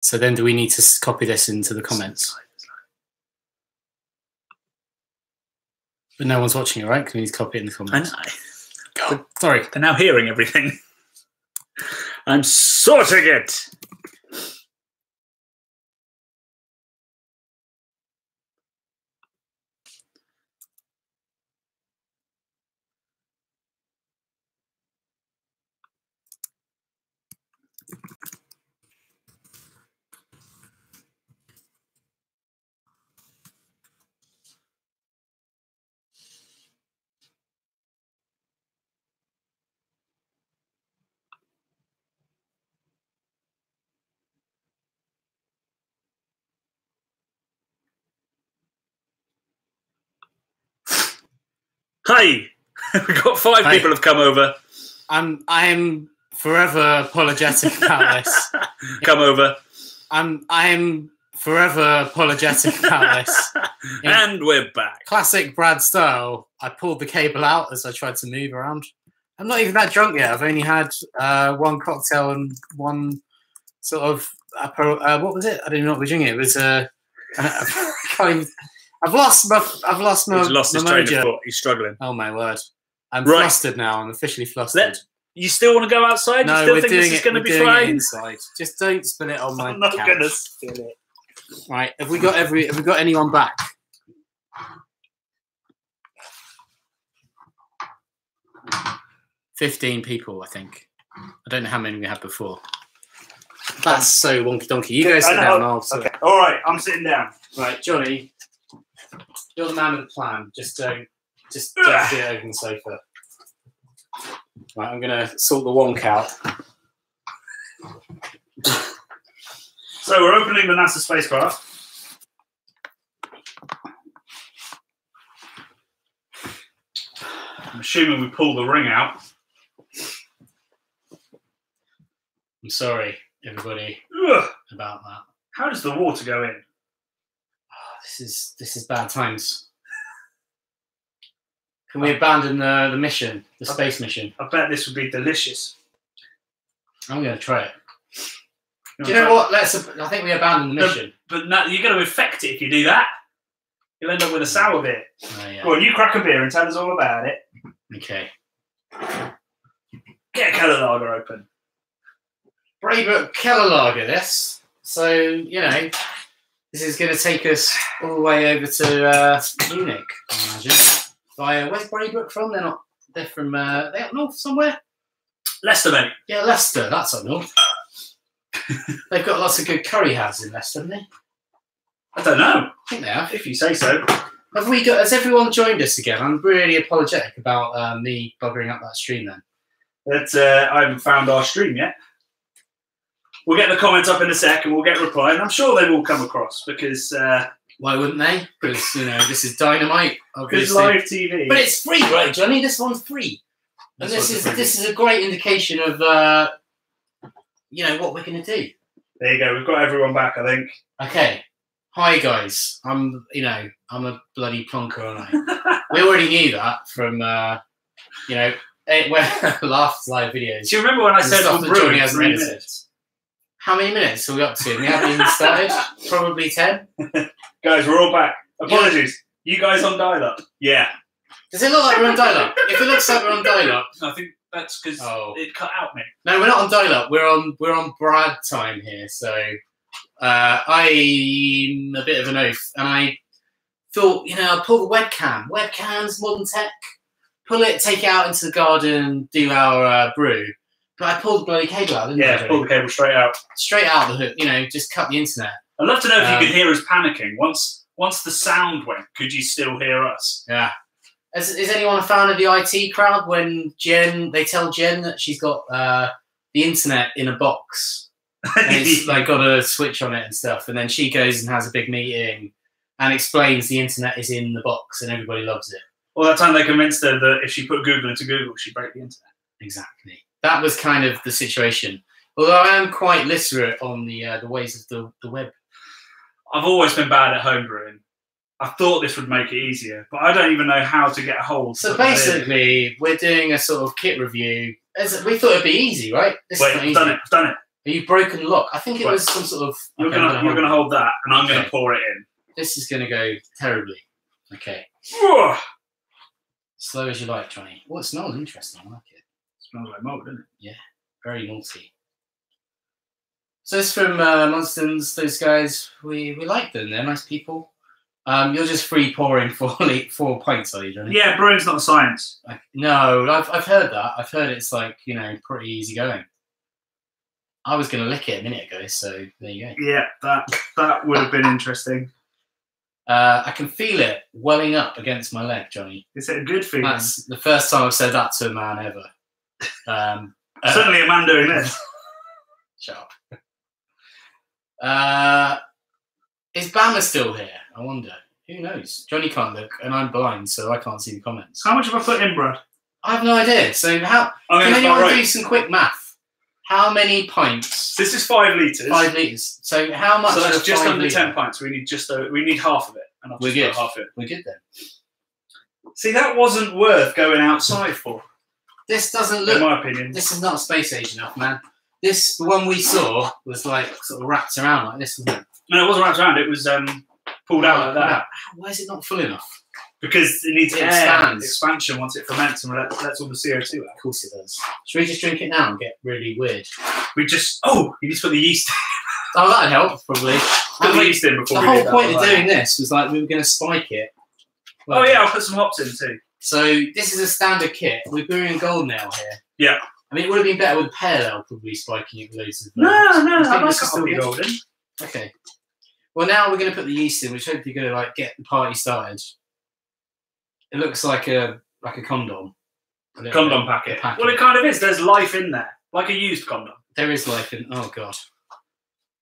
So then do we need to copy this into the comments? But no one's watching it, right? Can we need to copy it in the comments? Go. Sorry. They're now hearing everything. I'm sorting it. Hi. We've got 5 people have come over. I'm forever apologetic about this. Come over. I'm forever apologetic about this. And we're back. Classic Brad style. I pulled the cable out as I tried to move around. I'm not even that drunk yet. I've only had one cocktail and one sort of what was it? I don't even know what we're drinking. It was I've lost my He's lost his train of mojo. thought. He's struggling. Oh my word! I'm flustered now. I'm officially flustered. You still want to go outside? No, you still we're think doing this is going to be doing fine? it inside. Just don't spill it on my I'm not couch. going to spill it. Right? Have we got anyone back? $15 people, I think. I don't know how many we had before. That's so wonky donkey. You guys sit down. Okay. All right. I'm sitting down. Right, Johnny. You're the man with the plan. Just don't do it over the sofa. Right, I'm gonna sort the wonk out. So we're opening the NASA spacecraft. I'm assuming we pull the ring out. I'm sorry, everybody, about that. How does the water go in? Oh, this is bad times. Can we abandon the mission, the space mission? I bet this would be delicious. I'm going to try it. Do you know what? I think we abandon the mission. But no, you're going to infect it if you do that. You'll end up with a sour beer. Oh, yeah. Go on, you crack a beer and tell us all about it. Okay. Get a Keller Lager open. Braybrook Keller Lager, this. So, you know, this is going to take us all the way over to Munich, I imagine. Where's Braybrook from? They're from, they're up north somewhere? Leicester, mate. Yeah, Leicester, that's up north. They've got lots of good curry houses in Leicester, haven't they? I don't know. I think they have. If you say so. Has everyone joined us again? I'm really apologetic about me buggering up that stream then. I haven't found our stream yet. We'll get the comments up in a sec and we'll get reply. And I'm sure they will come across because... why wouldn't they? Because, you know, this is dynamite, obviously. It's live TV. But it's free, right, Johnny? This one's free. And this is a great indication of, you know, what we're going to do. There you go. We've got everyone back, I think. Okay. Hi, guys. I'm a bloody plonker, aren't I? We already knew that from, you know, last live videos. Do you remember when I said Johnny hasn't edited? How many minutes are we up to? We haven't even started. Probably 10. Guys, we're all back. Apologies. Yeah. You guys on dial-up? Yeah. Does it look like we're on dial-up? If it looks like we're on dial-up, I think that's because it cut out, mate. No, we're not on dial-up. We're on Brad time here. So I'm a bit of an oaf, and I thought, you know, I'll pull the webcam. Webcams, modern tech. Pull it, take it out into the garden, do our brew. But I pulled the bloody cable out, didn't I? Yeah, pull the cable straight out. Straight out the hook, you know, just cut the internet. I'd love to know if you could hear us panicking. Once the sound went, could you still hear us? Yeah. Is anyone a fan of the IT crowd when they tell Jen that she's got the internet in a box and it's like got a switch on it and stuff, and then she goes and has a big meeting and explains the internet is in the box and everybody loves it. Well, that time they convinced her that if she put Google into Google, she'd break the internet. Exactly. That was kind of the situation. Although I am quite literate on the ways of the web. I've always been bad at homebrewing. I thought this would make it easier, but I don't even know how to get a hold. So basically, we're doing a sort of kit review. We thought it'd be easy, right? Wait, I've done it. Are you broken lock? I think it was some sort of. You're gonna hold that, and I'm gonna pour it in. This is gonna go terribly. Okay. Slow as you like, Johnny. Oh, it smells interesting. I like it. Smells like malt, doesn't it? Yeah, very malty. So this is from Munstons. Those guys, we like them. They're nice people. You're just free pouring 4 pints, are you, Johnny? Yeah, brewing's not a science. No, I've heard that. I've heard it's like, you know, pretty easy going. I was going to lick it a minute ago, so there you go. Yeah, that would have been interesting. I can feel it welling up against my leg, Johnny. Is it a good feeling? That's the first time I've said that to a man ever. Certainly a man doing this. Shut up. Is Bama still here? I wonder. Who knows? Johnny can't look, and I'm blind, so I can't see the comments. How much have I put in, Brad? I have no idea. So can anyone do some quick math? How many pints? This is 5 litres. 5 litres. So how much? So that's just under 10 pints. We need half of it. And We're good. Half it. We're good then. See, that wasn't worth going outside for. This doesn't look. In my opinion, this is not space age enough, man. The one we saw was like sort of wrapped around like this, wasn't it? No, it wasn't wrapped around. It was pulled out like that. Why is it not full enough? Because it needs expansion once it ferments and lets all the CO2 out. Of course it does. Should we just drink it now and get really weird? You need to put the yeast in. Oh, that'd help, probably. Put the yeast in before the whole point of doing this was like we were going to spike it. Oh, yeah, I'll put some hops in too. So this is a standard kit. We're brewing golden ale here. Yeah. I mean, it would have been better with pale ale, probably spiking it with loads of... No, I like a golden. Okay. Well, now we're going to put the yeast in, which hopefully going to like get the party started. It looks like a condom. Condom packet. Well, it kind of is. There's life in there, like a used condom. There is life in. Oh God,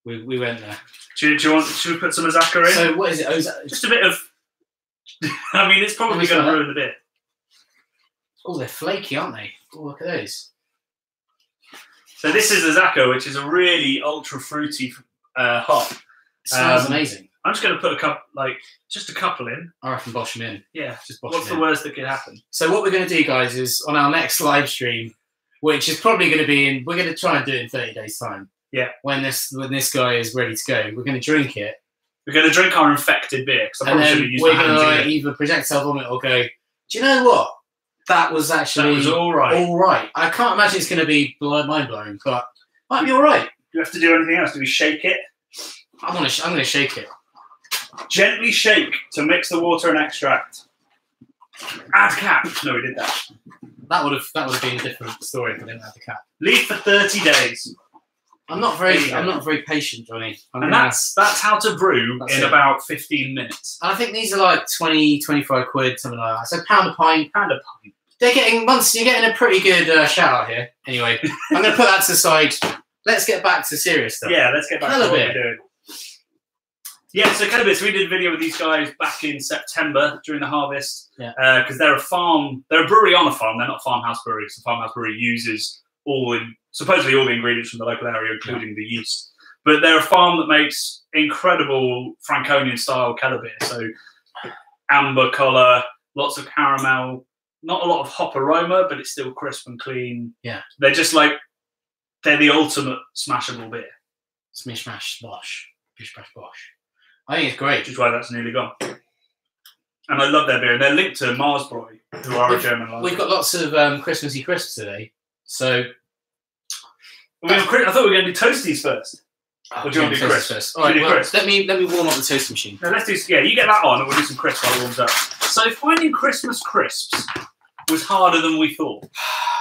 we went there. Should we put some Azaka in? So what is it? Oh, just a bit of. I mean, it's probably going to ruin the bit. Oh, they're flaky, aren't they? Oh, look at those. So this is Azaka, which is a really ultra fruity hop. It smells amazing. I'm just going to put just a couple in. I reckon bosh them in. Yeah. Just bosh What's the worst that could happen? So what we're going to do, guys, is on our next live stream, which is probably going to be we're going to try and do it in 30 days' time. Yeah. When this guy is ready to go, we're going to drink it. We're going to drink our infected beer. And then we're going to either projectile vomit or go, do you know what? That was actually all right. All right. I can't imagine it's going to be mind-blowing, but might be all right. Do you have to do anything else? Do we shake it? I'm going to shake it. Gently shake to mix the water and extract. Add cap. No, we did that. That would have been a different story if I didn't have the cap. Leave for 30 days. I'm not very patient, Johnny. And that's how to brew in about 15 minutes. And I think these are like 20, 25 quid, something like that. So £1 a pint. £1 a pint. You're getting a pretty good shout out here. Anyway, I'm going to put that to the side. Let's get back to serious stuff. Yeah, let's get back to what we're doing. Yeah, so Cannabis, we did a video with these guys back in September during the harvest. Yeah. Because they're a brewery on a farm. They're not a farmhouse brewery. So farmhouse brewery uses supposedly all the ingredients from the local area, including the yeast. But they're a farm that makes incredible Franconian style Keller beer. So amber colour, lots of caramel, not a lot of hop aroma, but it's still crisp and clean. Yeah. They're the ultimate smashable beer. Smish, mash, bosh. Bish, bash, bosh. I think it's great. Which is why that's nearly gone. And I love their beer. They're linked to Marsbroy, who are a German lager. We've got lots of Christmassy crisps today. So I thought we were going to do toasties first. Or do you want to do crisps first? All right, let me warm up the toast machine. No, let's do. Yeah, you get that on, and we'll do some crisps while it warms up. So finding Christmas crisps was harder than we thought.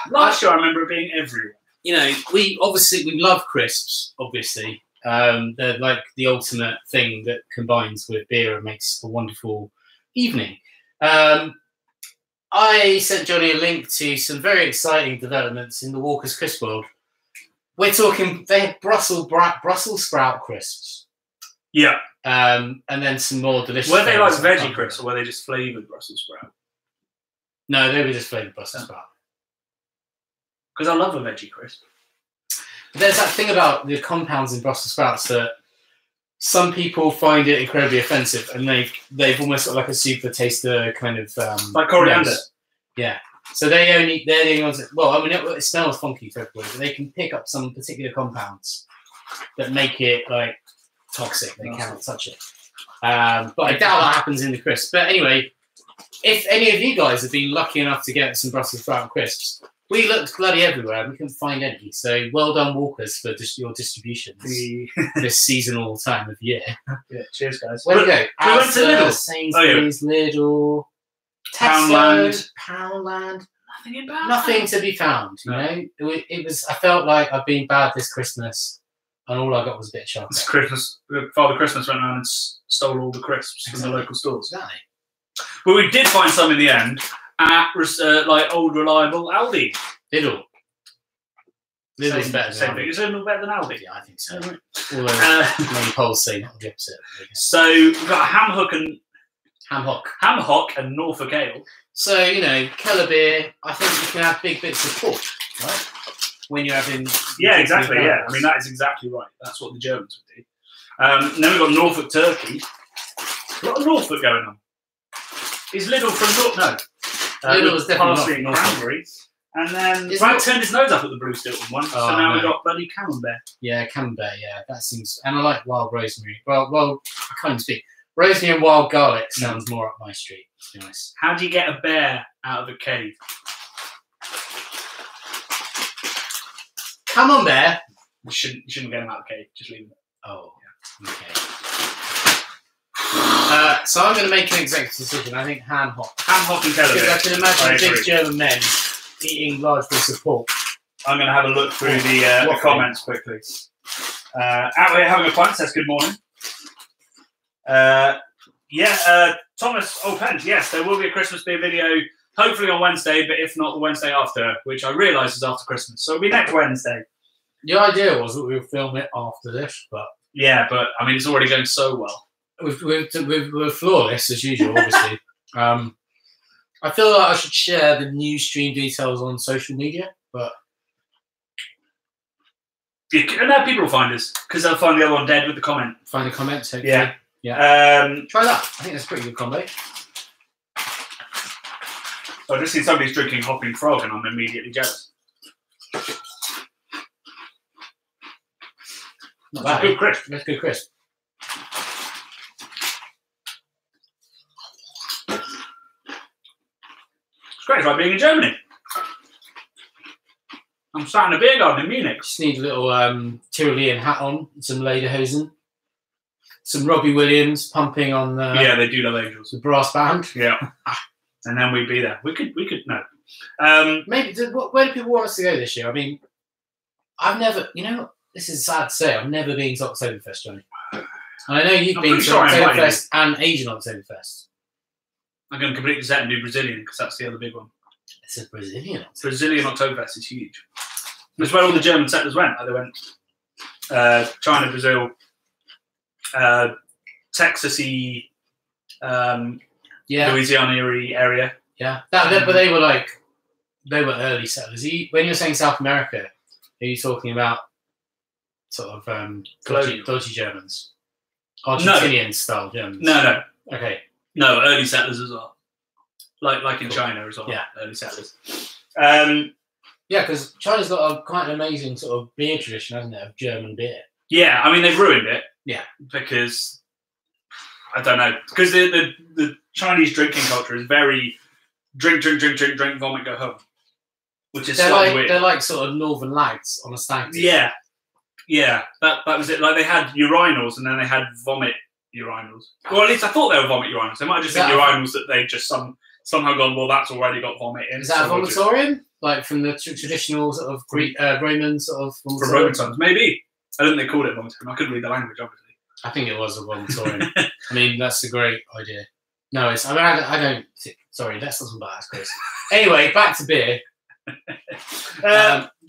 Last year, I remember it being everywhere. You know, we love crisps. Obviously, they're like the ultimate thing that combines with beer and makes a wonderful evening. I sent Johnny a link to some very exciting developments in the Walker's crisp world. We're talking they're Brussels sprout crisps. Yeah. And then some more delicious. Were they like veggie crisps, or were they just flavoured Brussels sprout? No, they were just flavoured Brussels sprout. Because I love a veggie crisp. There's that thing about the compounds in Brussels sprouts that some people find it incredibly offensive, and they've almost got like a super taster kind of like coriander. Nose. Yeah. So they're the only ones that, well, I mean, it smells funky to everybody, but they can pick up some particular compounds that make it like toxic. They cannot touch it. But I doubt that happens in the crisp. But anyway, if any of you guys have been lucky enough to get some Brussels sprout crisps, we looked bloody everywhere. We couldn't find any. So well done, Walkers, for your distributions this seasonal time of year. Yeah, cheers, guys. Where do we go? We went to Lidl. Sainsbury's, Lidl, Poundland. Poundland. Nothing in Poundland. Nothing to be found. You know, it was. I felt like I've been bad this Christmas, and all I got was a bit of chocolate. This Christmas, Father Christmas went around and stole all the crisps from the local stores. Exactly. But we did find some in the end at like old reliable Aldi. Lidl's better Same than thing. Aldi. Is it better than Aldi? Yeah, I think so. Although many polls say not the opposite. So we've got ham hock and Norfolk ale. So, you know, Keller beer, I think you can have big bits of pork, right? When you're having... Yeah, exactly, yeah. I mean, that is exactly right. That's what the Germans would do. And then we've got Norfolk turkey. A lot of Norfolk going on. Is Lidl from Norfolk? No. Lidl was definitely not from cranberry. And then Brad turned his nose up at the Blue Stilton one, so now we've got bloody camembert. Yeah, camembert, yeah. That seems... And I like wild rosemary. Well, I can't speak. Rosemary and wild garlic sounds more up my street, to be honest. How do you get a bear out of a cave? Come on, bear. You shouldn't get him out of the cave. Just leave him. Oh, yeah. Okay. So I'm going to make an executive decision. I think ham hock. Ham hock and Keller beer. Because I can imagine big German men eating large bits of pork. I'm going to have a look through the comments quickly. Out here having a pint says good morning. Thomas O'Pence, yes, there will be a Christmas beer video, hopefully on Wednesday, but if not the Wednesday after, which I realise is after Christmas. So it'll be next Wednesday. The idea was that we would film it after this, but... Yeah, but, I mean, it's already going so well. We're flawless, as usual, obviously. I feel like I should share the new stream details on social media, but... No, people will find us, because they'll find the other one dead with the comment. Find the comments, hopefully. Yeah. Try that. I think that's a pretty good combo. I just seen somebody's drinking Hopping Frog, and I'm immediately jealous. Not That's bad. a good crisp. That's good crisp. It's great. It's like being in Germany. I'm sat in a beer garden in Munich. Just need a little Tyrolean hat on, some lederhosen, some Robbie Williams pumping on the Yeah, they do love angels. the brass band. Yeah. And then we'd be there. We could no. Maybe where do people want us to go this year? I mean, I've never, this is sad to say, I've never been to Oktoberfest, Johnny. And I know you've been to Oktoberfest and Asian Oktoberfest. I'm going to completely set and do Brazilian because that's the other big one. It's a Brazilian. Brazilian Oktoberfest is huge. That's where all the German settlers went. They went China, Brazil, Texas-y, Louisiana area. Yeah, but they were early settlers. When you're saying South America, are you talking about sort of dodgy Germans, Argentinian style Germans? No. Okay. No, early settlers as well. Like in China as well. Yeah, early settlers. Yeah, because China's got quite an amazing sort of beer tradition, hasn't it, of German beer? Yeah, I mean they've ruined it. Yeah, because I don't know. Because the Chinese drinking culture is very drink, vomit, go home, which is slightly weird. They're like sort of northern lags on a stag do. Yeah. That was it. Like they had urinals and then they had vomit urinals. Well, at least I thought they were vomit urinals. They might have just been urinals that they just somehow gone. Well, that's already got vomit in. Is that a vomitorium? Like from the traditional sort of Greek Roman sort of vomitorium? From Roman times, maybe. I don't think they called it vomitorium. I couldn't read the language, obviously. I think it was a vomitorium. I mean, that's a great idea. No, it's. I don't. Sorry, that's not bad, Chris. Anyway, back to beer. Do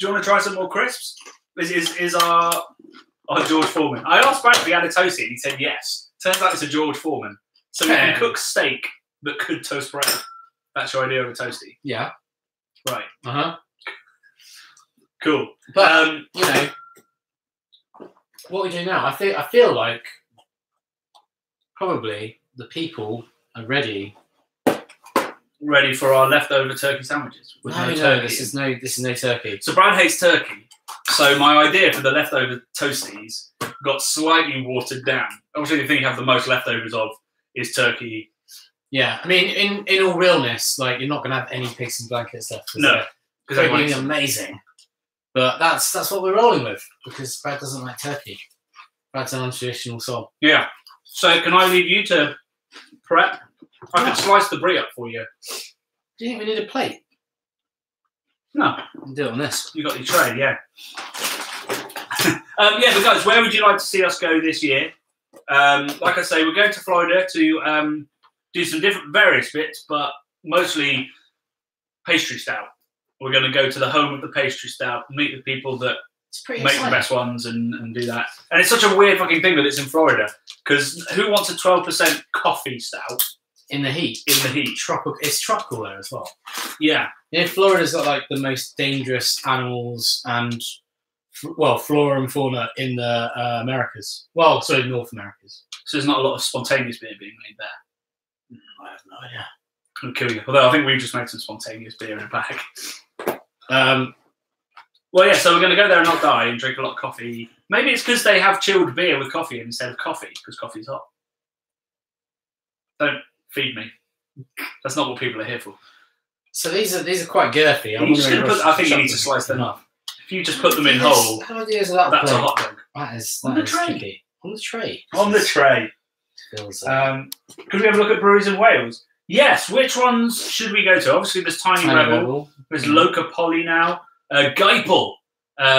you want to try some more crisps? Is our George Foreman? I asked Brad if he had a toasty, and he said yes. Turns out it's a George Foreman. So we can cook steak that could toast bread. That's your idea of a toasty. Yeah. Right. Cool. But what we do now, I feel like probably the people are ready for our leftover turkey sandwiches with no turkey. This is no turkey. So Brad hates turkey, So my idea for the leftover toasties got slightly watered down. Obviously, the thing you have the most leftovers of is turkey. Yeah, I mean, in all realness, like you're not going to have any pigs and blankets left. No, because they're being amazing. But that's what we're rolling with because Brad doesn't like turkey. Brad's an untraditional soul. Yeah. So can I leave you to prep? I could slice the brie up for you. Do you think we need a plate? No. I'll do it on this. You got your tray, yeah. Yeah, but guys, where would you like to see us go this year? Like I say, we're going to Florida to do some different various bits, but mostly pastry stout. We're going to go to the home of the pastry stout, meet the people that make the best ones and do that. And it's such a weird fucking thing that it's in Florida, because who wants a 12% coffee stout? In the heat. In the heat. It's tropical there as well. Yeah. You know, Florida's got like the most dangerous animals and, well, flora and fauna in the Americas. Well, sorry, North Americas. So there's not a lot of spontaneous beer being made there. I have no idea. It'll kill you. Although I think we've just made some spontaneous beer in a bag. Well, yeah, so we're going to go there and not die and drink a lot of coffee. Maybe it's because they have chilled beer with coffee instead of coffee, because coffee's hot. Don't feed me. That's not what people are here for. So these are quite girthy. I think you need to slice them up. If you just put them in whole, that's a hot dog. That is on the tray. tricky. On the tray. On the tray. Feels, could we have a look at breweries in Wales? Yes. Which ones should we go to? Obviously, there's Tiny Rebel. There's Loca Poly now. Geipel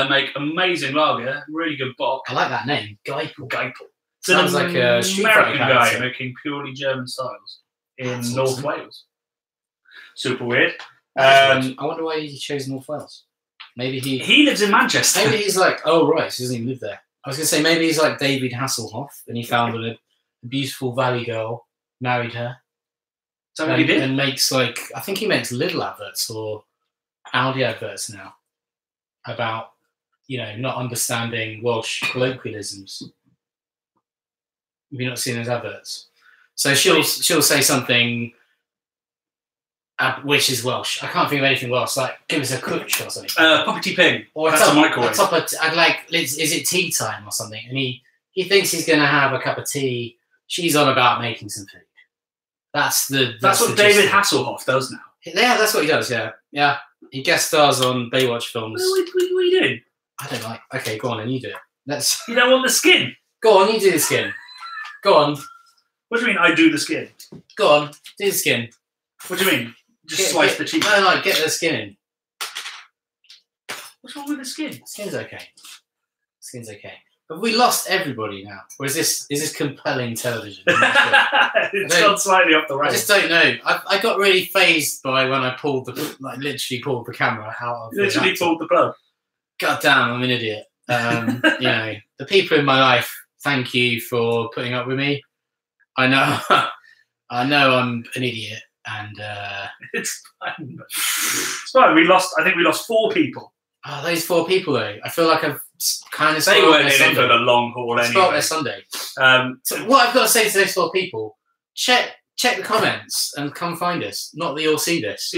make amazing lager. Really good bock. I like that name. Geipel. Sounds like a American guy making purely German styles in North Wales. Super weird. I wonder why he chose North Wales. Maybe he lives in Manchester. Maybe he's like, oh right, so he doesn't even live there. I was gonna say maybe he's like David Hasselhoff, and he found a beautiful valley girl, married her. Is that what he did? And makes I think he makes Lidl adverts or Audi adverts now about not understanding Welsh colloquialisms. Have you not seen those adverts? So she'll say something which is Welsh. I can't think of anything Welsh. Like give us a cwtch or something. Poppy ping. Or that's a microwave. Is it tea time or something? And he thinks he's going to have a cup of tea. She's on about making some food. That's what David Hasselhoff does now. Yeah, that's what he does. Yeah. He guest stars on Baywatch films. What are you doing? I don't like. Okay, go on and you do it. You don't want the skin. Go on, you do the skin. Go on. What do you mean? I do the skin. Go on, do the skin. What do you mean? Just slice the cheese. No, get the skin in. What's wrong with the skin? Skin's okay. Have we lost everybody now, or is this compelling television? It's gone slightly off the rails. I just don't know. I got really phased by when I literally pulled the camera out of. Literally pulled the plug. God damn, I'm an idiot. The people in my life, thank you for putting up with me. I know I'm an idiot, and it's fine. It's fine. I think we lost 4 people. Oh, those 4 people though. I feel like I've kind of. They weren't in it for the long haul anyway. Spoiled their Sunday. So what I've got to say to those 4 people: check the comments and come find us. Not that you'll see this.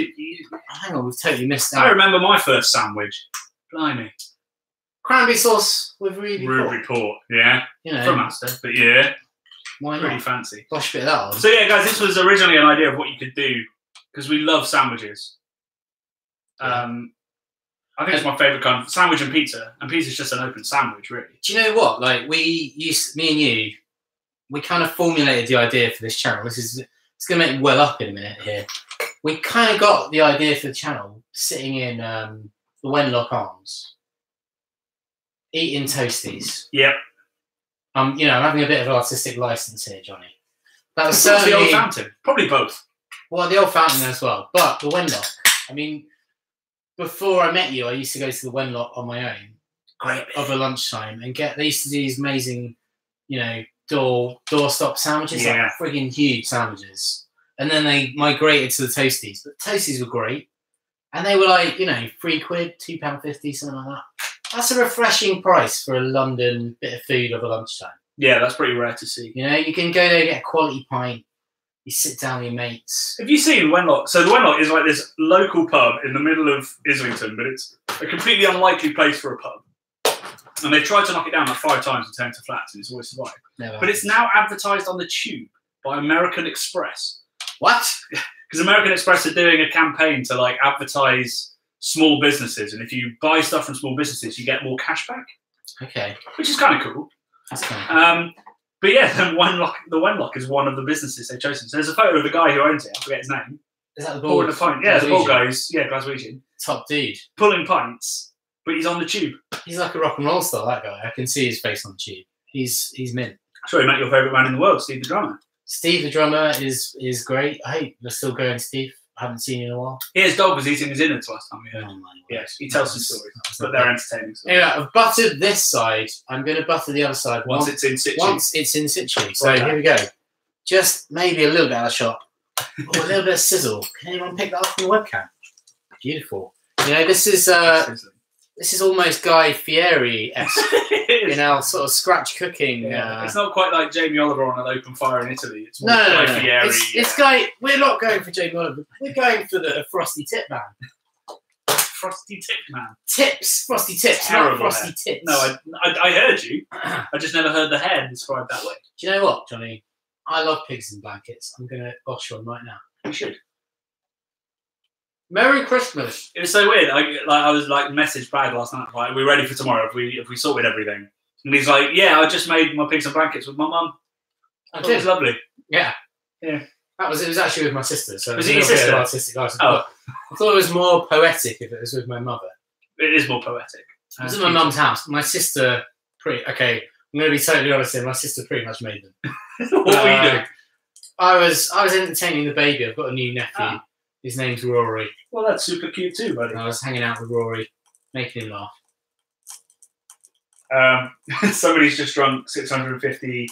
Hang on, we've totally missed out. I remember my first sandwich. Blimey. Cranberry sauce with Ruby Port. Yeah. From Astor, but yeah. Why not? Pretty fancy. Bosh a bit of that on. So yeah, guys, this was originally an idea of what you could do because we love sandwiches. Yeah. I think it's my favourite kind of sandwich and pizza is just an open sandwich, really. Do you know what? Like me and you, we kind of formulated the idea for this channel. It's going to make me well up in a minute here. We kind of got the idea for the channel sitting in the Wenlock Arms, eating toasties. Yep. I'm having a bit of artistic license here, Johnny. That was certainly the old fountain. Probably both. Well, the old fountain as well, but the Wenlock. I mean, before I met you, I used to go to the Wenlock on my own, over lunchtime, and they used to do these amazing, doorstop sandwiches, like frigging huge sandwiches. And then they migrated to the toasties, but toasties were great, and they were like, £3, £2.50, something like that. That's a refreshing price for a London bit of food over lunchtime. Yeah, that's pretty rare to see. You can go there and get a quality pint. You sit down with your mates. Have you seen Wenlock? So the Wenlock is like this local pub in the middle of Islington, but it's a completely unlikely place for a pub. And they've tried to knock it down like 5 times and turn it to flats, and it's always survived. Never But it's now advertised on the tube by American Express. What? Because American Express are doing a campaign to like advertise small businesses, and if you buy stuff from small businesses, you get more cash back. Okay. Which is kind of cool. That's kind of cool. But yeah, the Wenlock is one of the businesses they've chosen. So there's a photo of the guy who owns it. I forget his name. Is that the Pouring bald? a pint. Yeah, the bald guy. Glaswegian. Top dude. Pulling pints, but he's on the tube. He's like a rock and roll star, that guy. I can see his face on the tube. He's mint. Sure, you met your favourite man in the world, Steve the drummer. Steve the drummer is great. I hope you're still going, Steve. I haven't seen you in a while. His dog was eating his innards last time we heard. Oh, my yes, he tells some stories, but they're entertaining. Anyway, I've buttered this side. I'm going to butter the other side once it's in situ. Once it's in situ. So here we go. Just maybe a little bit out of shot. Or a little bit of sizzle. Can anyone pick that up from the webcam? Beautiful. You know, this is almost Guy Fieri-esque. You know, sort of scratch cooking. Yeah. It's not quite like Jamie Oliver on an open fire in Italy. It's more no. Fieri. It's Guy. We're not going for Jamie Oliver. We're going for the Frosty Tip Man. Frosty Tip Man. Tips. Frosty Tips. Terrible not Frosty hair. Tips. No, I heard you. I just never heard the hair described that way. Do you know what, Johnny? I love pigs in blankets. I'm going to bosh one right now. You should. Merry Christmas. It was so weird. I was like messaged Brad last night. Like, we're ready for tomorrow. If we sorted everything, and he's like, "Yeah, I just made my pigs and blankets with my mum." It was lovely. Yeah. Yeah. It was actually with my sister. So was it your sister? Artistic license. Oh. I thought it was more poetic if it was with my mother. It is more poetic. It was at my mum's house. My sister, okay, I'm going to be totally honest here. My sister pretty much made them. What were you doing? I was entertaining the baby. I've got a new nephew. Ah. His name's Rory. Well, that's super cute too, buddy. And I was hanging out with Rory, making him laugh. Somebody's just drunk 650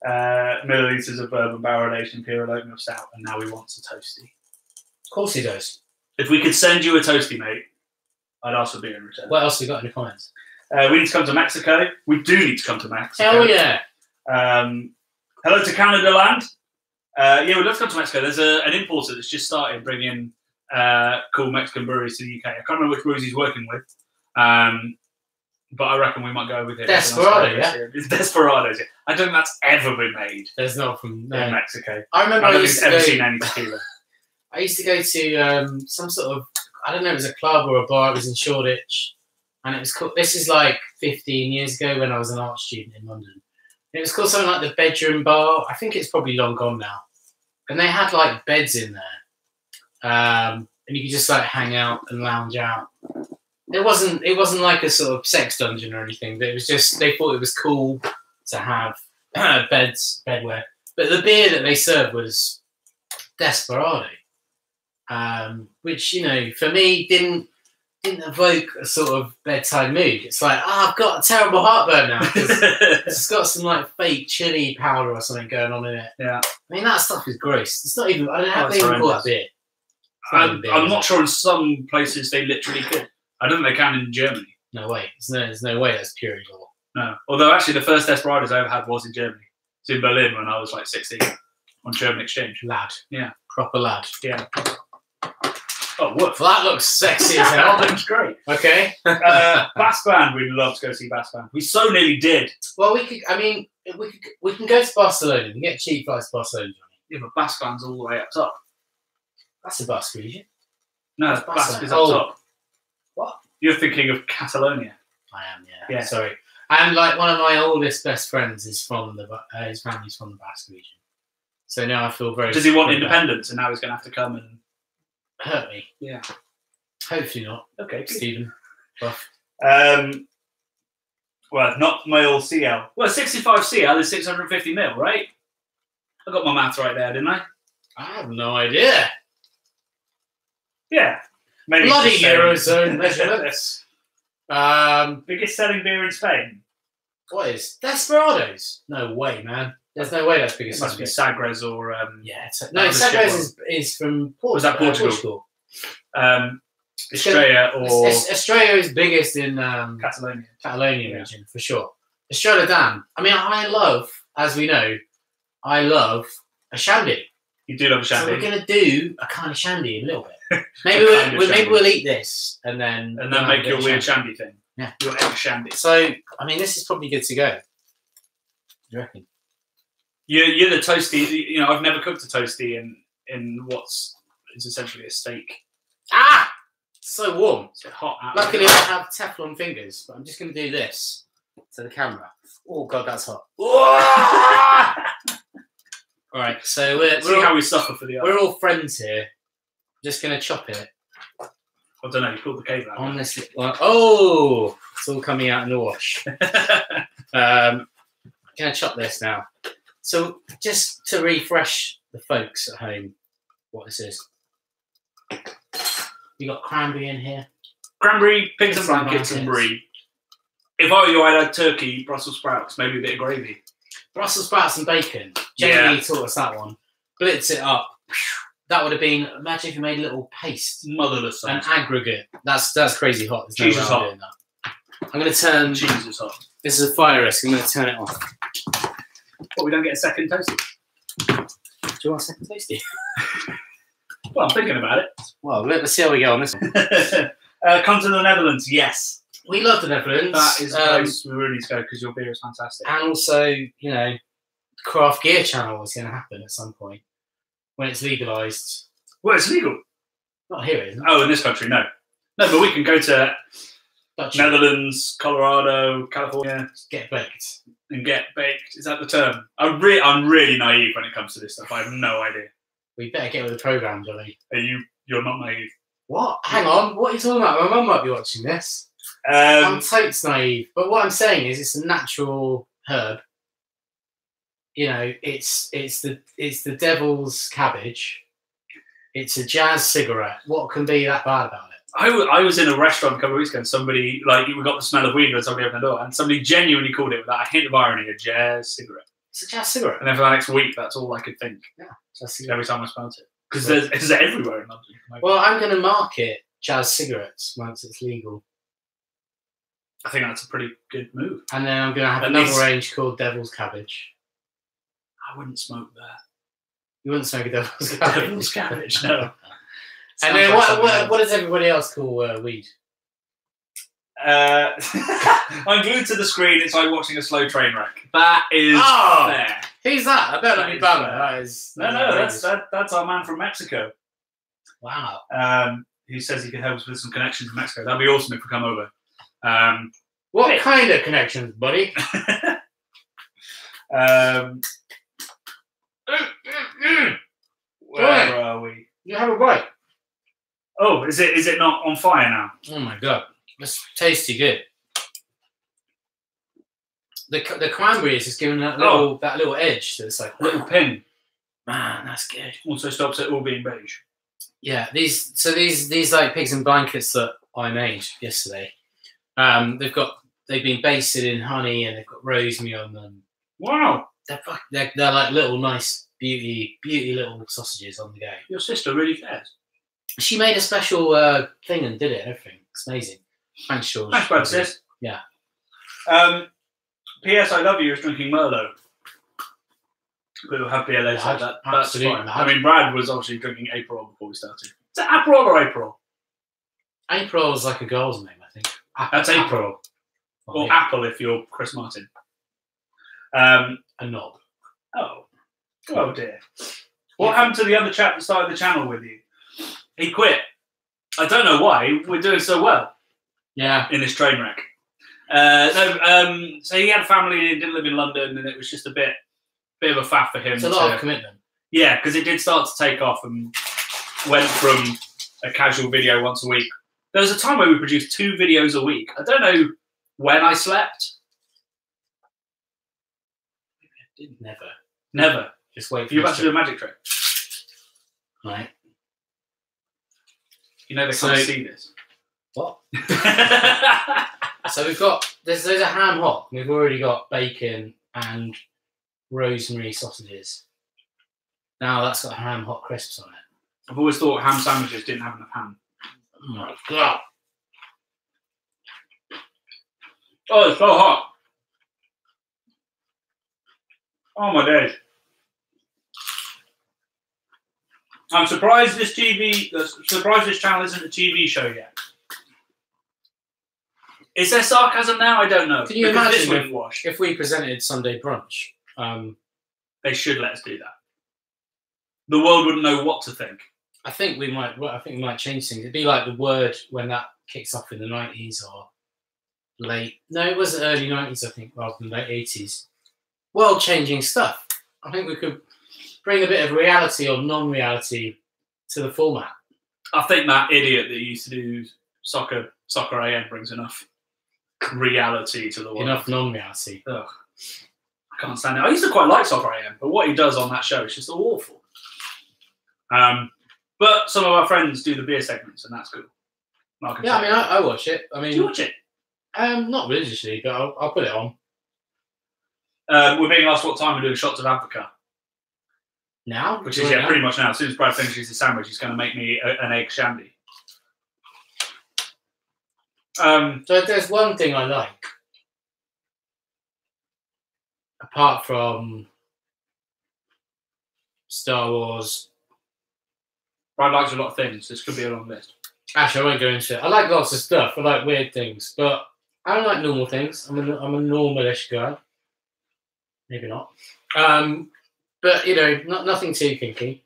millilitres of bourbon barrel aged imperial oatmeal stout, and now he wants a toasty. Of course he does. If we could send you a toasty, mate, I'd ask for beer in return. What else have you got in the comments? We need to come to Mexico. We do need to come to Mexico. Hell yeah. Hello to Canada land. Yeah, we'd love to come to Mexico. There's an importer that's just started bringing cool Mexican breweries to the UK. I can't remember which breweries he's working with, but I reckon we might go with it. Desperado, yeah? It's Desperados, yeah. I don't think that's ever been made. There's not from in Mexico. I remember I don't think ever seen any tequila. I used to go to some sort of, I don't know, it was a club or a bar. It was in Shoreditch, and it was called. This is like 15 years ago when I was an art student in London. And it was called something like the Bedroom Bar. I think it's probably long gone now. And they had like beds in there, and you could just like hang out and lounge out. It wasn't like a sort of sex dungeon or anything, but it was just they thought it was cool to have bedwear. But the beer that they served was Desperado, which, you know, for me didn't evoke a sort of bedtime mood. It's like, I've got a terrible heartburn now because it's got some like fake chili powder or something going on in it. Yeah, I mean that stuff is gross. It's not even. I don't know how they even call that beer. I'm not sure. In some places they literally could. I don't think they can in Germany. No way. There's no way that's pure law. No. Although actually the first Desperados I ever had was in Germany. It's in Berlin when I was like 16 on German exchange. Lad. Yeah. Proper lad. Yeah. Oh, what? Well, that looks sexy as hell. That looks great. Okay. Bass band. We'd love to go see Bass band. We so nearly did. Well, we could. I mean, we can go to Barcelona and get cheap flights to Barcelona, Johnny. Yeah, but Bass band's all the way up top. That's a Basque region. No, Basque is up top. What? You're thinking of Catalonia. I am. Yeah. Sorry. And like one of my oldest best friends is from his family's from the Basque region. So now I feel very. Does he want independence, and now he's going to have to come and hurt me? Yeah. Hopefully not. Okay, Stephen. Well, not my old CL. Well, 65 CL is 650 mil, right? I got my maths right there, didn't I? I have no idea. Yeah. Bloody Eurozone measurements. Biggest selling beer in Spain. What is Desperados? No way, man. There's no way that's biggest. It must be Sagres or no, Sagres is from Portugal. Was that Portugal? Estrella or Estrella is biggest in Catalonia region for sure. Estrella Damm. I mean, I love a shandy. You do love a shandy. So we're gonna do a kind of shandy a little bit. Maybe we'll eat this and then make your weird shandy thing. Yeah. Your egg shandy. So, I mean, this is probably good to go. What do you reckon? You're the toasty. You know, I've never cooked a toasty in what's essentially a steak. Ah! So warm. It's hot. Luckily, I have Teflon fingers, but I'm just going to do this to the camera. Oh, God, that's hot. All right, so we're how we suffer for the other. We're all friends here. Just going to chop it. I don't know, you pulled the cave out. Honestly, oh, it's all coming out in the wash. Going to chop this now. So, just to refresh the folks at home, what this is. You got cranberry in here. Cranberry, pigs and blankets, and brie. If I were you, I'd add turkey, Brussels sprouts, maybe a bit of gravy. Brussels sprouts and bacon. Jamie taught us that one. Blitz it up. That would have been. Imagine if you made a little paste. Motherless. An aggregate. That's crazy hot. There's Cheese no is way I'm hot. doing that. I'm going to turn. Cheese is hot. This is a fire risk. I'm going to turn it off. What, we don't get a second toasty? Do you want a second toasty? Well, I'm thinking about it. Well, let's see how we go on this one. Come to the Netherlands, yes. We love the Netherlands. That is a place we really need to go because your beer is fantastic. And also, you know, craft gear channel is going to happen at some point when it's legalised. Well, it's legal. Not here, isn't it? Oh, in this country, no. No, but we can go to Dutch. Netherlands, Colorado, California. Get baked. And get baked. Is that the term? I'm really naive when it comes to this stuff. I have no idea. We better get with the programme, Johnny. You're not naive. What? Hang on. What are you talking about? My mum might be watching this. I'm totes naive. But what I'm saying is it's a natural herb. You know, it's the devil's cabbage. It's a jazz cigarette. What can be that bad about it? I was in a restaurant a couple of weeks ago and somebody, like, we got the smell of weed when somebody opened the door and somebody genuinely called it, without a hint of irony, a jazz cigarette. It's a jazz cigarette. And then for the next week, that's all I could think. Yeah, jazz cigarette. Every time I smelled it. Because it's everywhere in London. Well, I'm going to market jazz cigarettes once it's legal. I think that's a pretty good move. And then I'm going to have another range called Devil's Cabbage. I wouldn't smoke that. You wouldn't smoke a Devil's Cabbage? Devil's Cabbage, no. And then what does everybody else call weed? I'm glued to the screen. It's like watching a slow train wreck. That is fair. Who's that? I better not be bad. That is that's our man from Mexico. Wow. He says he can help us with some connections in Mexico. That'd be awesome if we come over. What kind of connections, buddy? Where are we? You have a bite. Oh, is it not on fire now? Oh my god, it's tasty good. The cranberry is just giving that little edge. So it's like little ping. Man, that's good. Also stops it all being beige. Yeah, these like pigs and blankets that I made yesterday. They've been basted in honey and they've got rosemary on them. Wow, they're like little nice beauty little sausages on the go. Your sister really cares. She made a special thing and did it and everything. It's amazing. Thanks, George. Thanks, Brad, sis. Yeah. P.S. I Love You is drinking Merlot. We'll have beer later. That's fine. I mean, Brad was obviously drinking April before we started. Is it April or April? April is like a girl's name, I think. That's April. Or yeah. Apple if you're Chris Martin. A knob. Oh dear. What happened to the other chap that started the channel with you? He quit. I don't know why. We're doing so well. Yeah. In this train wreck. So he had a family and he didn't live in London and it was just a bit of a faff for him. It's a lot of commitment. Yeah, because it did start to take off and went from a casual video once a week. There was a time where we produced 2 videos a week. I don't know when I slept. Never. Just wait for you're about to do a magic trick. Right. You know they can't see this. What? So we've got there's a ham hock. We've already got bacon and rosemary sausages. Now that's got ham hot crisps on it. I've always thought ham sandwiches didn't have enough ham. Oh my god! Oh, it's so hot. Oh my days. I'm surprised this channel isn't a TV show yet. Is there sarcasm now? I don't know. Can you Because imagine this wouldn't wash? if we presented Sunday brunch? They should let us do that. The world wouldn't know what to think. I think we might. Well, I think we might change things. It'd be like the Word when that kicks off in the 90s or late. No, it was the early 90s, I think, rather than late 80s. World-changing stuff. I think we could bring a bit of reality or non-reality to the format. I think that idiot that used to do soccer AM brings enough reality to the world. Enough non-reality. Ugh. I can't stand it. I used to quite like Soccer AM, but what he does on that show is just awful. But some of our friends do the beer segments, and that's cool. Yeah, I mean, I watch it. I mean, do you watch it? Not religiously, but I'll put it on. We're being asked what time we're doing shots of Advocaat. Now? Which is, pretty much now. As soon as Brad finishes his sandwich, he's going to make me an egg shandy. So there's one thing I like. Apart from Star Wars. Brad likes a lot of things. This could be a long list. Actually, I won't go into it. I like lots of stuff. I like weird things. But I don't like normal things. I'm a normalish guy. Maybe not. But, you know, nothing too kinky.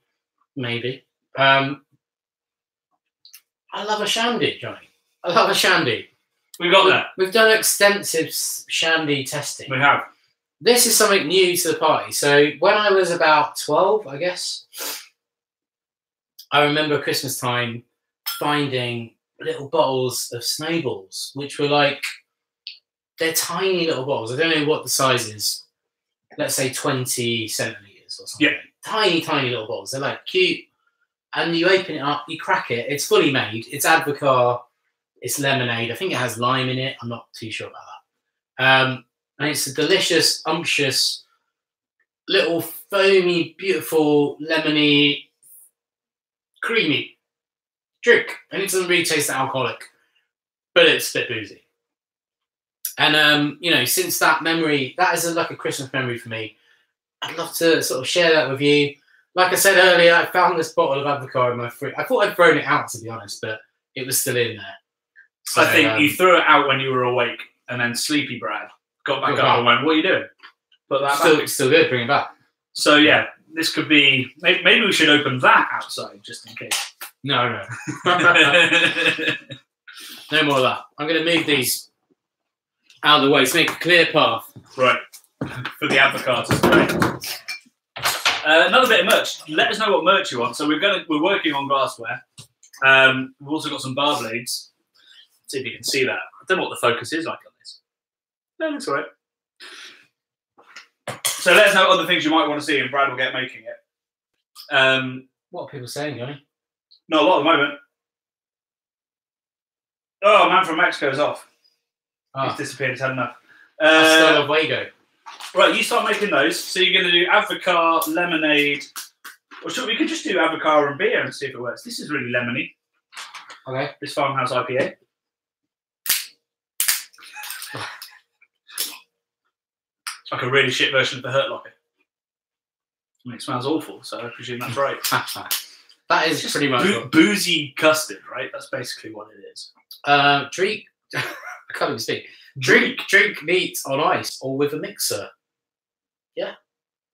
Maybe. I love a shandy, Johnny. I love a shandy. We got that. We've done extensive shandy testing. We have. This is something new to the party. So when I was about 12, I guess, I remember Christmas time finding little bottles of snowballs, which were like, they're tiny little bottles. I don't know what the size is. Let's say 20 centimeters or something. Yeah. Tiny, tiny little bottles. They're like cute. And you open it up, you crack it. It's fully made. It's Advocaat. It's lemonade. I think it has lime in it. I'm not too sure about that. And it's a delicious, umptious, little foamy, beautiful, lemony, creamy drink. And it doesn't really taste alcoholic, but it's a bit boozy. And, you know, since that memory, that is like a Christmas memory for me. I'd love to sort of share that with you. Like I said earlier, I found this bottle of Advocaat in my fridge. I thought I'd thrown it out, to be honest, but it was still in there. So, I think you threw it out when you were awake, and then sleepy Brad got back up and went, "What are you doing?" Put that back. It's still good. Bring it back. So yeah, this could be. Maybe we should open that outside just in case. No. No more of that. I'm going to move these out of the way to make a clear path. Right. For the Advocaat to spray. Another bit of merch. Let us know what merch you want. So we're working on glassware. We've also got some bar blades. Let's see if you can see that. I don't know what the focus is like on this. No, that's all right. So let us know other things you might want to see, and Brad will get making it. What are people saying, Johnny? Not a lot at the moment. Oh, man from Mexico's off. He's disappeared. He's had enough. Hasta luego. Right, you start making those. So you're going to do Advocaat, lemonade. Or we could just do Advocaat and beer and see if it works. This is really lemony. Okay. This farmhouse IPA. It's like a really shit version of the Hurt Locker. I mean, it smells awful, so I presume that's right. That is pretty much boozy custard, right? That's basically what it is. Drink. I can't even speak. Drink neat on ice or with a mixer. Yeah.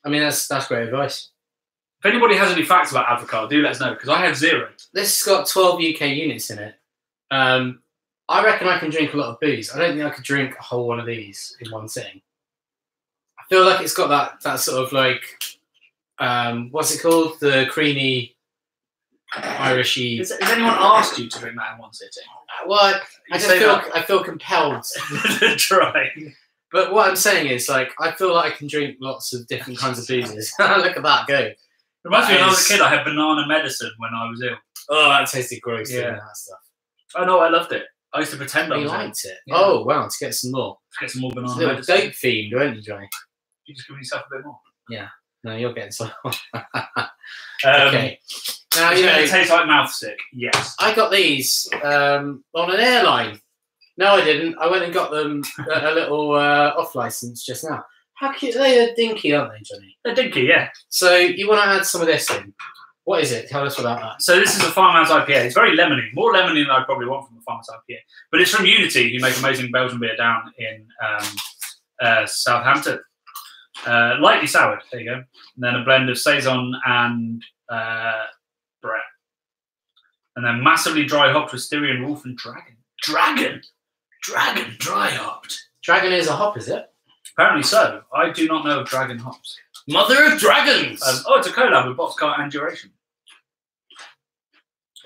I mean, that's great advice. If anybody has any facts about Advocaat, do let us know, because I have zero. This has got 12 UK units in it. I reckon I can drink a lot of booze. I don't think I could drink a whole one of these in one sitting. I feel like it's got that sort of like, what's it called? The creamy, Irishy. Has anyone asked you to drink that in one sitting? Well, I feel compelled to try. But what I'm saying is, like, I feel like I can drink lots of different kinds of boozes. Look at that go. Reminds me when I was a kid, I had banana medicine when I was ill. Oh, that tasted gross. Yeah. That stuff. Oh no, I loved it. I used to pretend I was liked it. Yeah. Oh wow, to get some more. To get some more banana medicine. medicine. Dope themed, weren't you, Johnny? You just give yourself a bit more. Yeah. No, you're getting some. Okay. Now it tastes like mouth sick. Yes. I got these on an airline. No, I didn't. I went and got them at a little off license just now. How cute! They're dinky, aren't they, Johnny? They're dinky, yeah. So you want to add some of this in. What is it? Tell us about that. So this is a farmhouse IPA. It's very lemony, more lemony than I probably want from a farmhouse IPA. But it's from Unity, who make amazing Belgian beer down in Southampton. Lightly soured, there you go. And then a blend of saison and Brett. And then massively dry hopped with Styrian Wolf and Dragon. Dragon dry hopped. Dragon is a hop, is it? Apparently so. I do not know of Dragon hops. Mother of Dragons! It's a collab with Boxcar and Duration.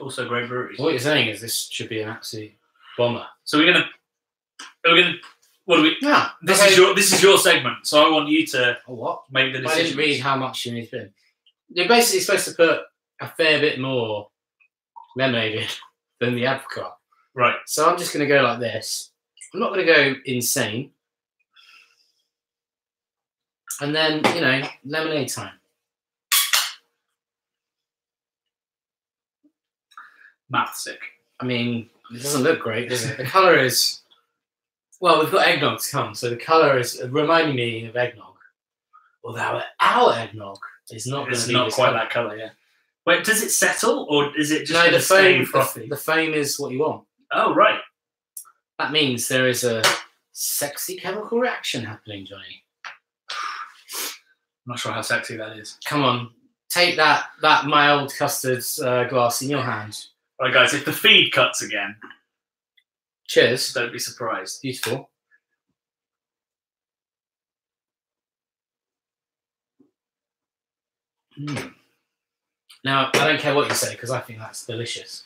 Also great breweries. What you're saying is this should be an absolute bomber. So we're gonna what do we? Yeah. This is your segment, so I want you to make the decision. I didn't read how much you need to put in. You're basically supposed to put a fair bit more lemonade in than the apricot. Right. So I'm just going to go like this. I'm not going to go insane. And then, you know, lemonade time. Math sick. I mean, it doesn't look great, does it? The colour is... Well, we've got eggnog to come, so the colour is reminding me of eggnog. Although our eggnog is not going to be not quite that colour, yeah. Wait, does it settle, or is it just no, stay frothy? The foam is what you want. Oh, right. That means there is a sexy chemical reaction happening, Johnny. I'm not sure how sexy that is. Come on, take that mild custard glass in your hand. Right, guys, if the feed cuts again, cheers. Don't be surprised. Beautiful. Now, I don't care what you say because I think that's delicious.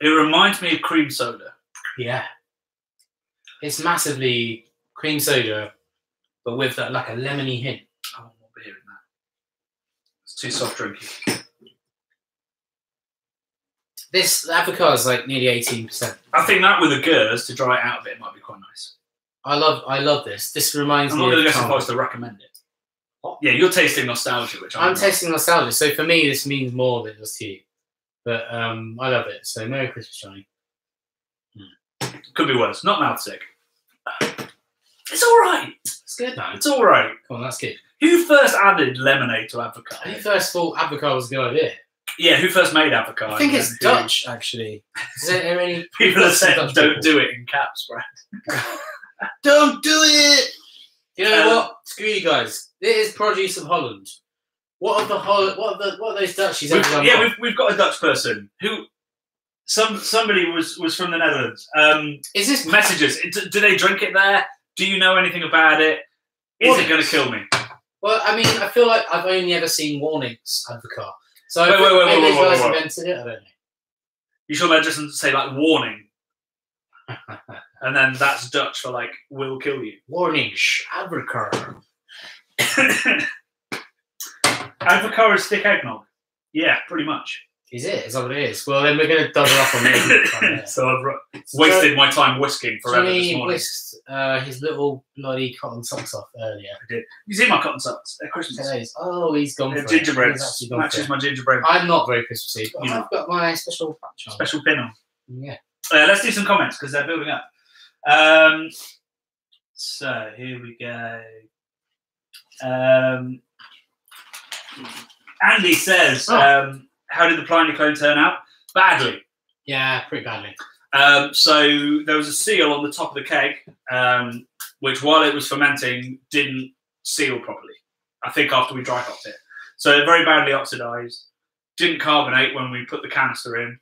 It reminds me of cream soda. Yeah. It's massively cream soda, but with that, like a lemony hint. I want more beer in that. It's too soft drinky. This apricot is like nearly 18%. I think that with a Gers to dry it out a bit might be quite nice. I love this. This reminds me of... I'm not going to go so far as to recommend it. What? Yeah, you're tasting nostalgia, which I'm tasting nostalgia. So for me, this means more than just to you. But I love it. So Merry Christmas, Johnny. Could be worse. Not mouth sick. It's all right. It's good, man. It's all right. Come on, that's good. Who first added lemonade to avocado? Who first thought avocado was a good idea? Yeah, who first made avocado? I think it's Dutch, actually. Is there any people have said don't do it in caps, right? Don't do it! You know what? Screw you guys. It is produce of Holland. What are those Dutchies? We've got a Dutch person who somebody was from the Netherlands. Is this messages? Do they drink it there? Do you know anything about it? Is it going to kill me? Well, I mean, I feel like I've only ever seen warnings advocate. So wait, maybe guys invented it. I don't know. You sure that doesn't say like warning? And then that's Dutch for like will kill you. Warning, advocate. Advocate is thick eggnog. Yeah, pretty much. Is it? Is that what it is? Well, then we're going to double up on it. So I've wasted my time whisking forever this morning. Whisked his little bloody cotton socks off earlier. I did. You see my cotton socks? They're Christmas. Oh, he's gone for gingerbread. It. Matches my gingerbread. I'm not very Christmassy, but I've got my special patch on. Special pin on. Yeah. Let's do some comments because they're building up. So here we go. Andy says, how did the Pliny clone turn out? Badly. Yeah, pretty badly. So there was a seal on the top of the keg, which while it was fermenting, didn't seal properly. I think after we dry hopped it. So it very badly oxidized. Didn't carbonate when we put the canister in.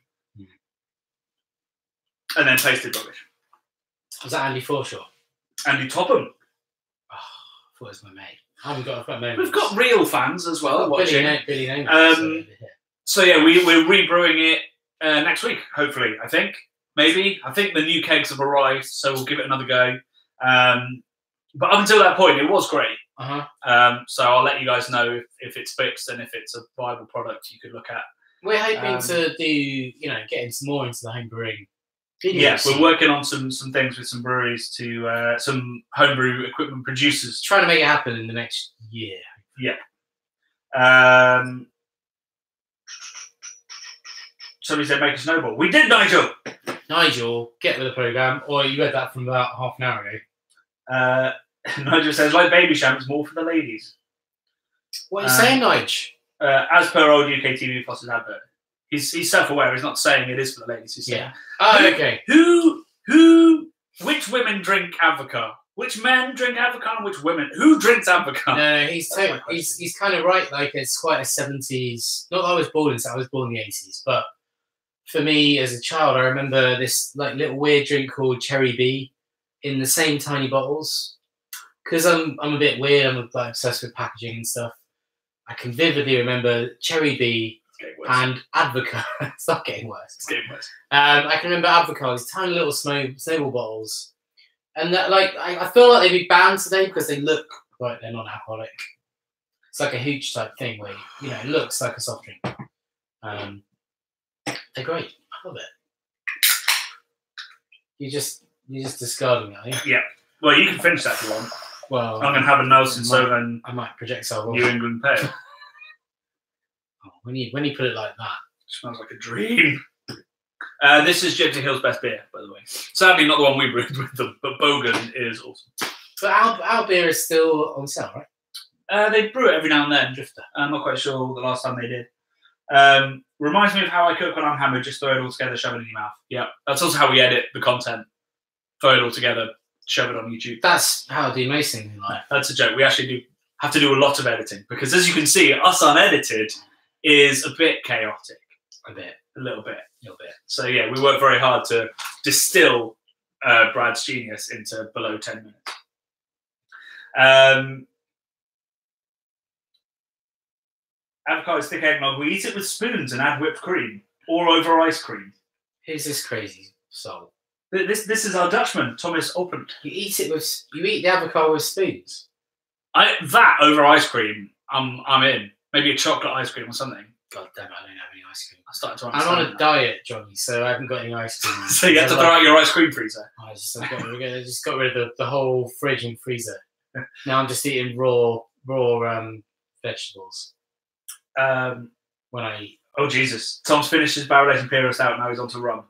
And then tasted rubbish. Was that Andy Forshaw? Andy Topham. Oh, I thought it was my mate. I've got moments. We've got real fans as well watching. Billy Name. So yeah, we're rebrewing it next week, hopefully. I think maybe. I think the new kegs have arrived, so we'll give it another go. But up until that point, it was great. So I'll let you guys know if it's fixed and if it's a viable product you could look at. We're hoping to do, get more into the home brewing. Yes, we're working on some things with some breweries to some homebrew equipment producers. Trying to make it happen in the next year. Yeah. Somebody said make a snowball. We did, Nigel! Nigel, get with the programme. Or you read that from about half an hour ago. Nigel says, like baby sham, it's more for the ladies. What are you saying, Nige? As per old UK TV Foster's advert, he's self-aware. He's not saying it is for the ladies. He's saying, okay. Which women drink Advocaat? Which men drink Advocaat and which women? Who drinks Advocaat? No, he's kind of right. Like, it's quite a 70s. Not that I was born in, I was born in the 80s, but for me as a child, I remember this like little weird drink called Cherry B in the same tiny bottles. Because I'm a bit weird. I'm like obsessed with packaging and stuff. I can vividly remember Cherry B and Advocaat. It's not getting worse. It's getting worse. I can remember Advocaat, these tiny little snowball bottles. And that, like, I feel like they'd be banned today because they look like they're non-alcoholic. It's like a hooch type thing where, you know, it looks like a soft drink. They're great. I love it. You're just discarding it, are you? Yeah. Well, you can finish that if you want. Well, I'm going to have a Nelson Sauvin. I might projectile New England Pale. Oh, when you put it like that, it smells like a dream. This is Gypsy Hill's best beer, by the way. Sadly, not the one we brewed with them, but Bogan is awesome. But our beer is still on sale, right? They brew it every now and then. I'm not quite sure the last time they did. Reminds me of how I cook when I'm hammered. Just throw it all together, shove it in your mouth. Yeah, that's also how we edit the content. Throw it all together, shove it on YouTube. That's how I do most things in life. That's a joke. We actually have to do a lot of editing because, as you can see, us unedited is a bit chaotic. A little bit. So yeah, we work very hard to distill Brad's genius into below 10 minutes. Avocado is thick eggnog. We eat it with spoons and add whipped cream or over ice cream. Who's this crazy soul? This is our Dutchman, Thomas Opent. You eat the avocado with spoons. That over ice cream, I'm in. Maybe a chocolate ice cream or something. God damn it, I don't have any ice cream. I started to understand. I'm on a diet, Johnny, so I haven't got any ice cream. So you have to throw out your ice cream freezer. I just got rid of the whole fridge and freezer. Now I'm just eating raw vegetables. When I eat. Oh Jesus! Tom's finished his barrel-aged imperial stout. Now he's on to rum.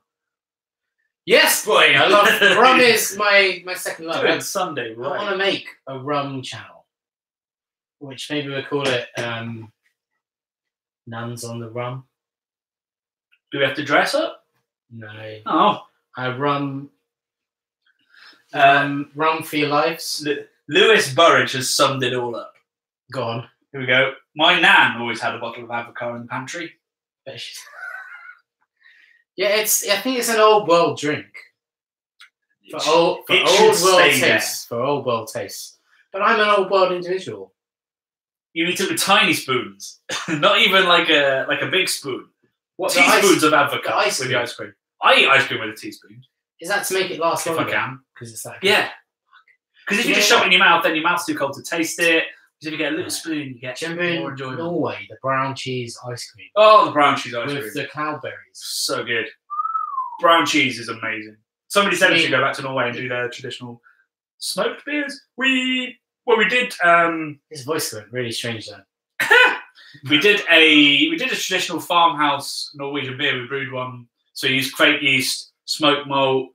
Yes, boy, I love rum. Is my second love. It's Sunday, right? I want to make a rum channel, which maybe we'll call it Nuns on the Rum. Do we have to dress up? No. Oh. Rum for your lives. Lewis Burridge has summed it all up. Go on. Here we go. My nan always had a bottle of Avocado in the pantry. Yeah, I think it's an old world drink. For old world taste. But I'm an old world individual. You eat it with tiny spoons, not even like a big spoon. What, teaspoons of Avocado with the ice cream. I eat ice cream with a teaspoon. Is that to make it last longer? If I can. Because it's that. Yeah. Because if you just shove it in your mouth, then your mouth's too cold to taste it. Because if you get a little spoon, you get more enjoyment. Norway, the brown cheese ice cream. Oh, the brown cheese ice cream. With the cloudberries. So good. Brown cheese is amazing. Somebody said we should go back to Norway and do their traditional smoked beers. We did. His voice went really strange then. we did a traditional farmhouse Norwegian beer. We brewed one. So we used crepe yeast, smoked malt,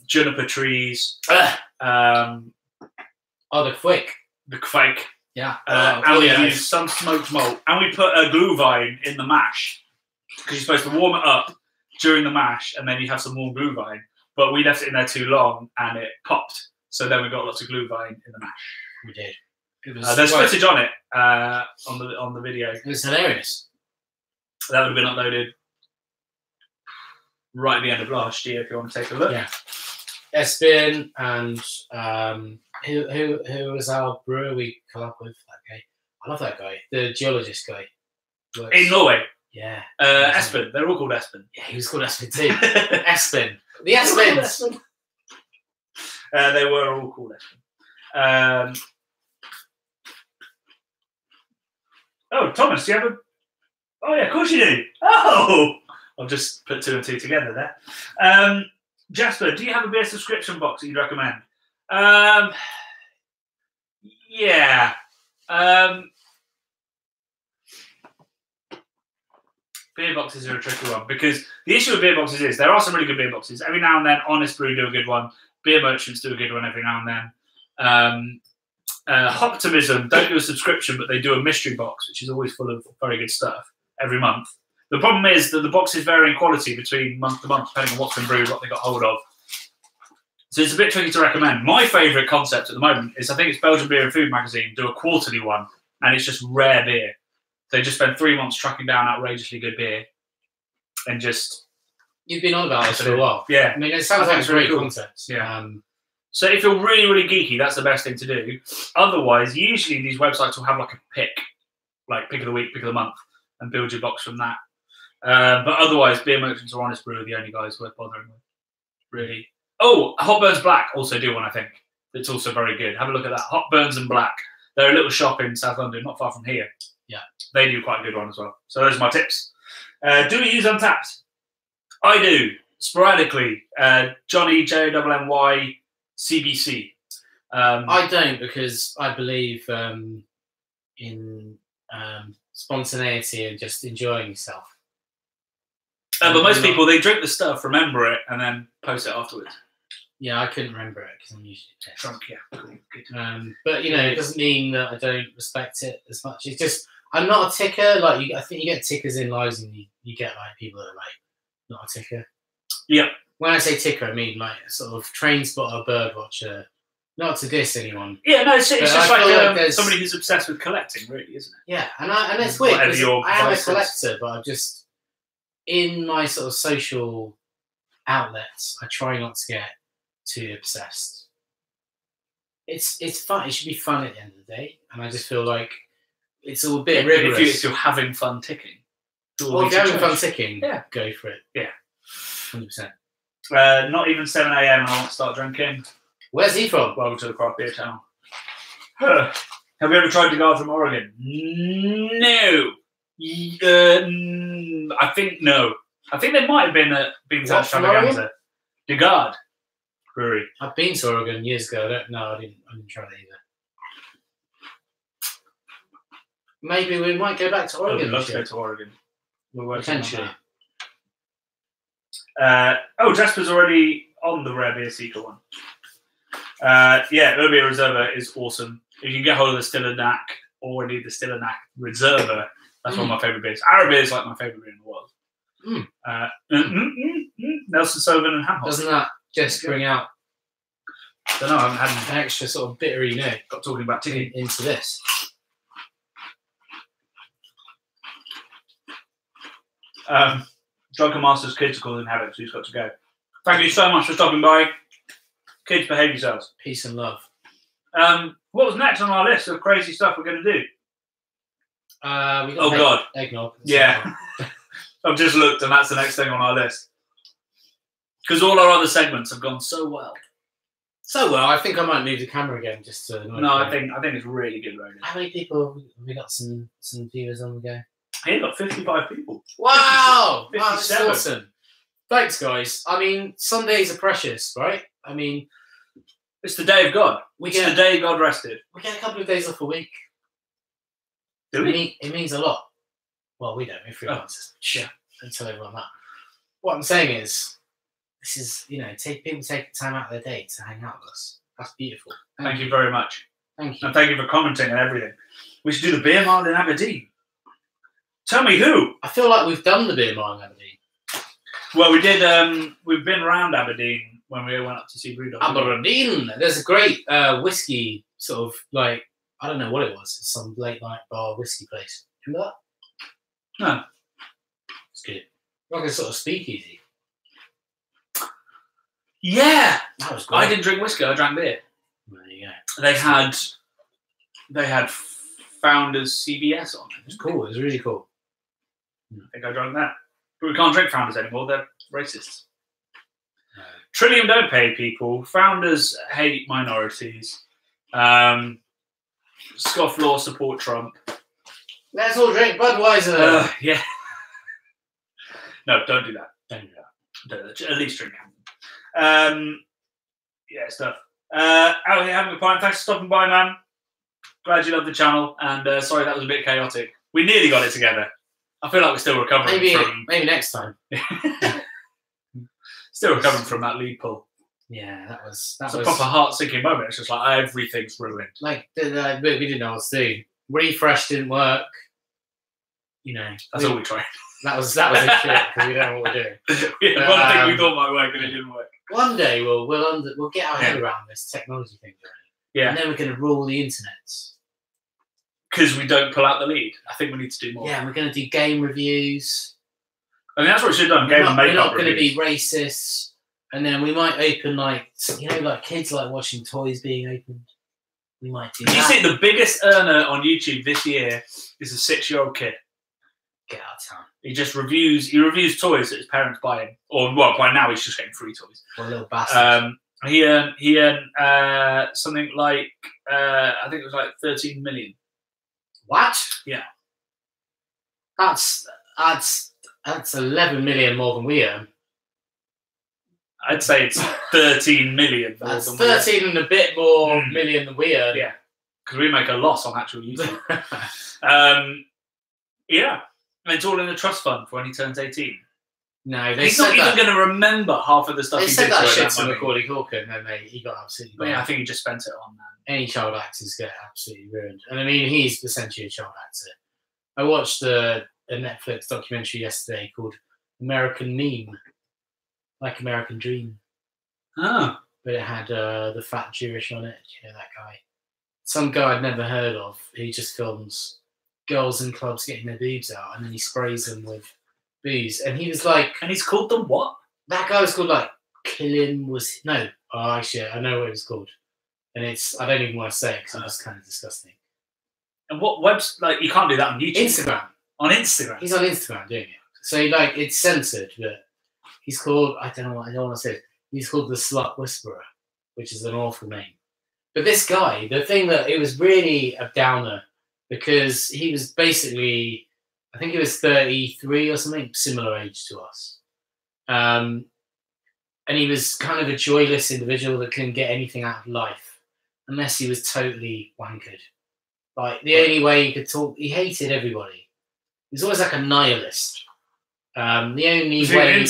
juniper trees. The quick. The kvik. Yeah. And we used some smoked malt. And we put a glue vine in the mash. Because you're supposed to warm it up during the mash and then you have some warm glue vine. But we left it in there too long and it popped. So then we got lots of glue vine in the mash. We did. There's footage on it on the video. It was hilarious. That would have been uploaded right at the end of last year if you want to take a look. Yeah. Espen and who was our brewer we come up with? That guy. I love that guy. The geologist guy. In Norway. Yeah. Espen. They're all called Espen. Yeah, he was called Espen too. Espen. The Espens. They were all called Espen. Oh, Thomas, do you have a... Oh, yeah, of course you do. Oh! I've just put two and two together there. Jasper, do you have a beer subscription box that you'd recommend? Yeah. Beer boxes are a tricky one because the issue with beer boxes is there are some really good beer boxes. Every now and then, Honest Brew do a good one. Beer Merchants do a good one every now and then. Optimism don't do a subscription, but they do a mystery box, which is always full of very good stuff every month. The problem is that the boxes vary in quality between month to month, depending on what's been brewed, what they got hold of. So it's a bit tricky to recommend. My favourite concept at the moment is, I think it's Belgian Beer and Food Magazine do a quarterly one, and it's just rare beer. They just spend 3 months tracking down outrageously good beer, and just... You've been on about this for a while. Yeah. I mean, it sounds like a great cool concept. Yeah. So if you're really, really geeky, that's the best thing to do. Otherwise, usually these websites will have like a pick of the week, pick of the month, and build your box from that. But otherwise, Beer Merchants or Honest Brew are the only guys worth bothering with, really. Oh, Hot Burns Black also do one, I think. It's also very good. Have a look at that. Hot Burns and Black. They're a little shop in South London, not far from here. Yeah. They do quite a good one as well. So those are my tips. Do we use Untapped? I do, sporadically. Johnny, Jonny, CBC. I don't, because I believe in spontaneity and just enjoying yourself. But most people, they drink the stuff, remember it, and then post it afterwards. Yeah, I couldn't remember it because I'm usually drunk. Yeah, good. But you know, it doesn't mean that I don't respect it as much. It's just I'm not a ticker. Like I think you get tickers in lives, and you get like people that are like not a ticker. Yeah. When I say ticker, I mean like a sort of train spotter, bird watcher. Not to diss anyone. Yeah, no, it's just like somebody who's obsessed with collecting, really, isn't it? Yeah, and it's weird because I am a collector, but I'm just in my sort of social outlets. I try not to get too obsessed. It's fun. It should be fun at the end of the day, and I just feel like it's all a bit rigorous. If you're having fun ticking, or if you're having fun ticking, yeah, go for it. Yeah, 100%. Not even 7 a.m. and I want to start drinking. Where's he from? Welcome to the Craft Beer Channel. Have you ever tried DeGard from Oregon? No. I think no. I think they might have been at Beans Extravaganza. DeGard Brewery. I've been to Oregon years ago. I didn't try that either. Maybe we might go back to Oregon. Let's go to Oregon. Potentially. Jasper's already on the Rare Beer Seeker one. Yeah, Urbia Reserva is awesome. If you can get hold of the Stiller Knack, or indeed the Stiller Knack Reserva, that's one of my favourite beers. Arabier is like my favourite beer in the world. Nelson Sullivan and Ham. Doesn't that just bring out? I don't know. I haven't had an extra sort of bittery note. Got talking about ticking into this. Drunken Masters Kids are causing havoc, so he's got to go. Thank you so much for stopping by. Kids, behave yourselves. Peace and love. What was next on our list of crazy stuff we're going to do? We got God. Eggnog. Yeah. I've just looked and that's the next thing on our list. Because all our other segments have gone so well. So well, I think I might move the camera again just to... No, I think it's really good, Ronan. How many people have we got some viewers on the go? Yeah, got 55 people. Wow! 57. Wow, that's awesome. Thanks, guys. I mean, Sundays are precious, right? I mean... It's the day of God. It's the day God rested. We get a couple of days off a week. Do we? It means a lot. Well, we don't. We're freelancers. Yeah, don't tell everyone that. What I'm saying is, this is, people take time out of their day to hang out with us. That's beautiful. Thank you very much. Thank you. And thank you for commenting and everything. We should do the beer mile in Aberdeen. Tell me who. I feel like we've done the beer mile in Aberdeen. Well, we did. We've been around Aberdeen when we went up to see Brewdog. Aberdeen. There's a great whiskey sort of like, I don't know what it was. It's some late night bar whiskey place. Remember that? No. It's good. Like a sort of speakeasy. Yeah. That was great. I didn't drink whiskey. I drank beer. There you go. They had Founders CBS on. It was cool. It was really cool. I think I drank that. But we can't drink Founders anymore. They're racists. Trillium don't pay people. Founders hate minorities. Scofflaw support Trump. Let's all drink Budweiser. Yeah. No, don't do that. Don't do that. At least drink Camden. Yeah, stuff. Out here having a pint. Thanks for stopping by, man. Glad you love the channel. And sorry that was a bit chaotic. We nearly got it together. I feel like we're still recovering maybe next time. Still recovering from that lead pull. Yeah, that was a proper heart-sinking moment. It's just like everything's ruined. Like we didn't know what to do. Refresh didn't work. You know, that's all we tried. That was a shit because we don't know what we're doing. One thing we thought might work and it didn't work. One day we'll get our head around this technology thing, yeah, and then we're going to rule the internet. Because we don't pull out the lead. I think we need to do more. Yeah, we're going to do game reviews. I mean, that's what we should have done. We're not going to be racist, and then we might open like kids like watching toys being opened. We might do. Did you see the biggest earner on YouTube this year is a 6-year-old kid? Get out of town. He just reviews toys that his parents buy him, or well, by now he's just getting free toys. What a little bastard. He earned something like I think it was like 13 million. What? Yeah. That's 11 million more than we earn. I'd say it's 13 million. That's 13 and a bit more million than we earn. Yeah, because we make a loss on actual YouTube. Yeah, and it's all in a trust fund for when he turns 18. No, he's not even going to remember half of the stuff. They he said did that to shit to Macaulay Culkin, and then he got absolutely. Yeah, I think he just spent it on any child actors get absolutely ruined, and I mean he's essentially a child actor. I watched a Netflix documentary yesterday called American Meme, like American Dream. Oh, but it had the fat Jewish on it. You know that guy, some guy I'd never heard of. He just films girls in clubs getting their boobs out, and then he sprays them with booze. And he was like, and he's called them what? That guy was called like actually I know what it was called. And I don't even want to say it because it's kind of disgusting. And what webs? Like you can't do that on YouTube. Instagram. On Instagram. He's on Instagram doing it. So like it's censored, but he's called I don't want to say it. He's called the Slut Whisperer, which is an awful name. But this guy, the thing that it was really a downer because he was basically, I think he was 33 or something, similar age to us. And he was kind of a joyless individual that couldn't get anything out of life unless he was totally wankered. Like, the only way he could talk, he hated everybody. He was always like a nihilist. The only way...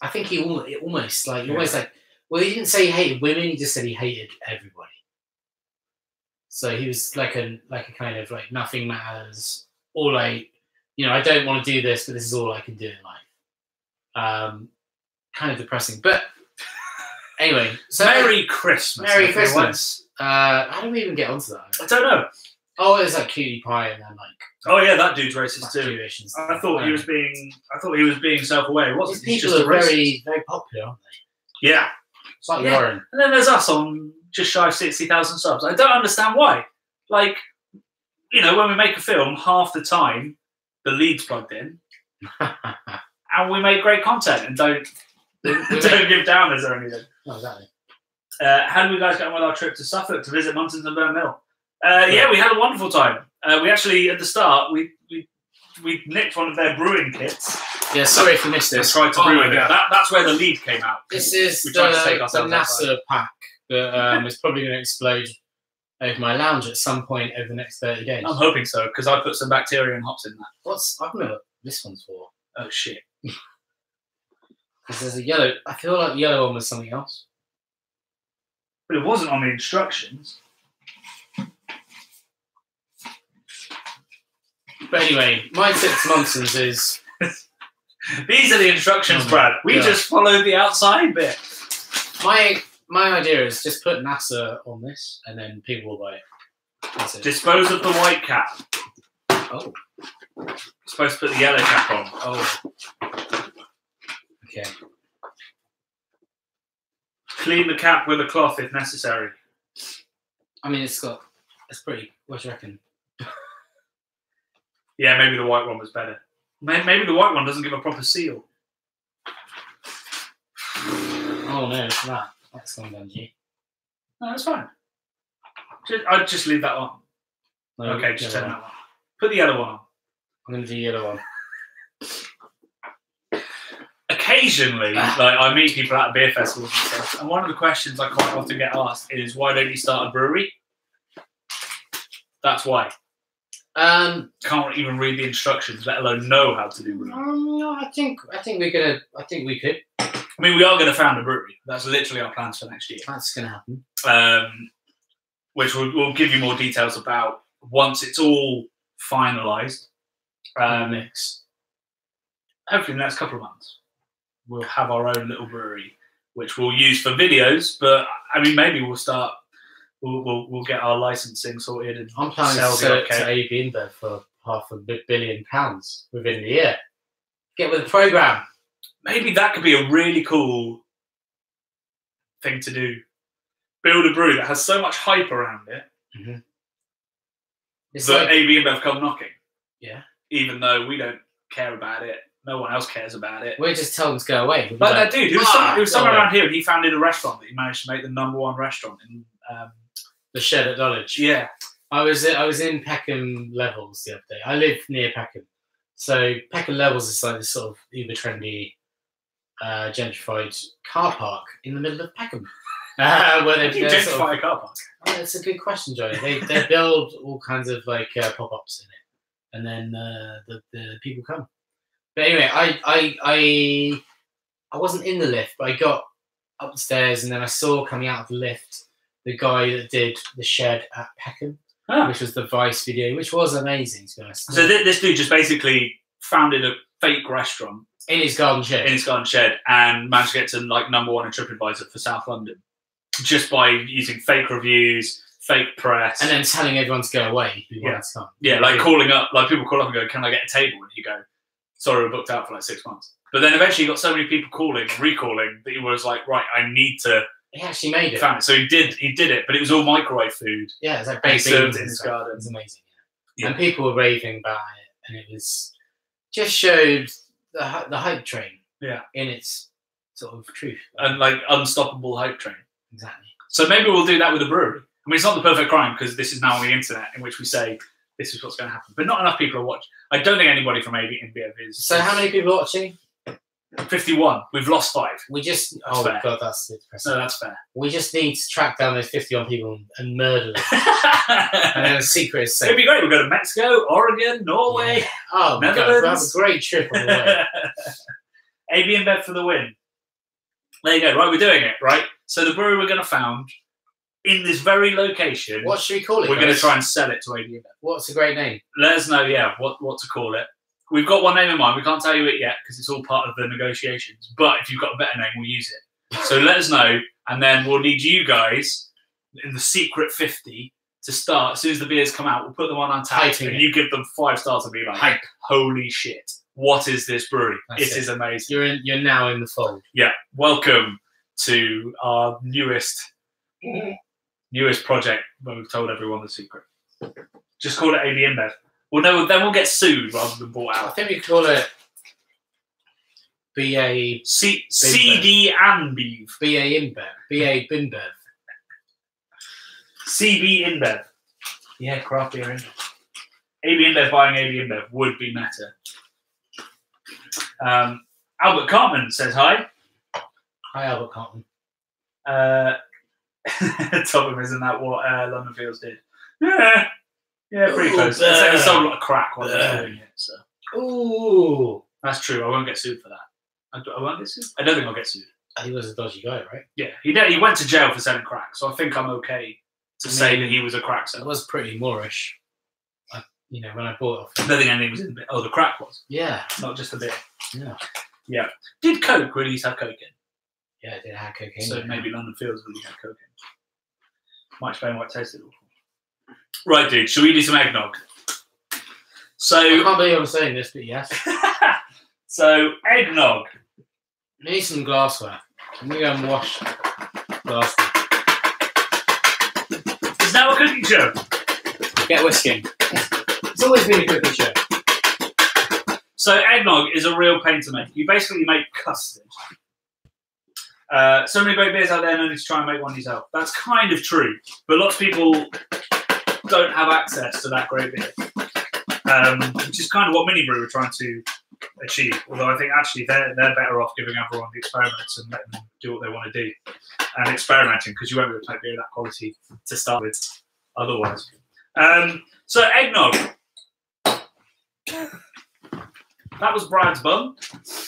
I think he almost, like, he always like... Well, he didn't say he hated women, he just said he hated everybody. So he was like a kind of, like, nothing matters. All I don't want to do this, but this is all I can do in life. Kind of depressing. But anyway, so Merry Christmas. Merry Christmas. How do we even get onto that? I don't know. Oh, it was like Cutie Pie and then like. Oh yeah, that dude's racist too. Jewish and I thought he was being self-aware. These people are very, very popular, aren't they? Yeah. It's like Warren. And then there's us on just shy of 60,000 subs. I don't understand why. Like, when we make a film, half the time the lead's plugged in, and we make great content and don't give downers or anything. Oh, exactly. How did we guys get on with our trip to Suffolk to visit Muntons and Burn Mill? Yeah, we had a wonderful time. We actually, at the start, we nicked one of their brewing kits. Yeah, sorry if you missed this. Tried to brew it. That's where the lead came out. This is the NASA pack that is probably going to explode over my lounge at some point over the next 30 days. I'm hoping so, because I put some bacteria and hops in that. I don't know what this one's for. Oh, shit. Because there's a yellow... I feel like the yellow one was something else. But it wasn't on the instructions. But anyway, my tip to Muntons is... These are the instructions, Brad. We just followed the outside bit. My idea is just put NASA on this, and then people will buy it. That's it. Dispose of the white cap. Oh. You're supposed to put the yellow cap on. Oh. Okay. Clean the cap with a cloth if necessary. I mean, it's pretty... What do you reckon? Yeah, maybe the white one was better. Maybe the white one doesn't give a proper seal. Oh no, it's that. That's gone down, G. No, that's fine. I'd just leave that on. No, okay, just turn that one. Put the yellow one on. I'm going to do the yellow one. Occasionally, I meet people at beer festivals and stuff, and one of the questions I quite often get asked is, why don't you start a brewery? That's why. Can't even read the instructions, let alone know how to do brewing. I think we could. I mean, we are going to found a brewery. That's literally our plans for next year. That's going to happen. Which we'll give you more details about once it's all finalised. Mix. Hopefully in the next couple of months, we'll have our own little brewery, which we'll use for videos. But I mean, maybe we'll start. We'll get our licensing sorted. And I'm planning to sell it to AB InBev for £500 million within the year. Get with the program. Maybe that could be a really cool thing to do. Build a brew that has so much hype around it that AB InBev come knocking. Yeah. Even though we don't care about it, no one else cares about it. We're just telling them to go away. Like that dude, who was somewhere around here, and he founded a restaurant that he managed to make the #1 restaurant in the Shed at Dulwich. Yeah. I was in Peckham Levels the other day. I live near Peckham. So Peckham Levels is like this sort of uber trendy, gentrified car park in the middle of Peckham. Where they gentrify a car park? Oh, that's a good question, Johnny. They build all kinds of like pop-ups in it, and then the people come. But anyway, I wasn't in the lift, but I got upstairs, and then I saw coming out of the lift the guy that did the Shed at Peckham, which was the Vice video, which was amazing, to be honest. So this dude just basically founded a fake restaurant in his garden shed. And managed to get to like #1 in TripAdvisor for South London, just by using fake reviews, fake press, and then telling everyone to go away. Yeah, like calling up, like people call up and go, "Can I get a table?" And you go, "Sorry, we're booked out for like 6 months." But then eventually he got so many people recalling that he was like, "Right, I need to." He actually made it. So he did it, but it was all microwave food. Yeah, it's like baked beans in his garden. It was amazing. Yeah. And people were raving about it, and it was just showed the hype train. Yeah, in its sort of truth, and like unstoppable hype train. Exactly. So maybe we'll do that with a brewery. I mean, it's not the perfect crime because this is now on the internet, in which we say this is what's going to happen. But not enough people are watching. I don't think anybody from AB InBev is. So how many people are watching? 51. We've lost 5. We just. That's fair. God, that's depressing. No, that's fair. We just need to track down those 51 people and murder them. And then the secret is safe. It'd be great. We'll go to Mexico, Oregon, Norway. Yeah. Oh, Netherlands. We'll have a great trip on the way. AB InBev for the win. There you go. Right, we're doing it. Right. So the brewery we're going to found in this very location. What should we call it? We're going to try and sell it to AB InBev. What's a great name? Let us know. Yeah, what to call it. We've got one name in mind. We can't tell you it yet because it's all part of the negotiations. But if you've got a better name, we'll use it. So let us know, and then we'll need you guys in the secret 50 to start. As soon as the beers come out, we'll put them on Untapped, and you give them 5 stars and be like, hype. Holy shit. What is this brewery? It is amazing. You're now in the fold. Yeah. Welcome to our newest project where we've told everyone the secret. Just call it AB InBev. Well, no, then we'll get sued rather than bought out. I think we call it BA... CD and Bev. BA InBev. BA BinBev. CB InBev. Yeah, craft beer InBev. AB InBev buying AB InBev would be meta. Albert Cartman says hi. Hi, Albert Cartman. Topham, isn't that what London Fields did? Yeah, pretty close. They sold a lot of crack while they were doing it. So. Ooh. That's true. I won't get sued for that. I won't get sued? I don't think I'll get sued. He was a dodgy guy, right? Yeah. He went to jail for selling crack, so I think I'm okay to say that he was a crack seller. It was pretty Moorish. When I bought it off. I don't think anything was in the bit. Oh, the crack was? Yeah. Not just a bit. Yeah. Yeah. Did Coke really have coke in? Yeah, it did have cocaine. So maybe London Fields really had coke in. Might explain why it tasted awful. Right, dude. Shall we do some eggnog? So I can't believe I'm saying this, but yes. So eggnog. We need some glassware. I'm gonna go and wash glassware. It's now a cooking show. Get whisking. It's always been a cooking show. So eggnog is a real pain to make. You basically make custard. So many great beers out there, no need to try and make one yourself. That's kind of true, but lots of people don't have access to that great beer, which is kind of what Mini Brew are trying to achieve. Although I think actually they're better off giving everyone the experiments and letting them do what they want to do and experimenting, because you won't be able to make beer of that quality to start with otherwise. So eggnog. That was Brad's bum.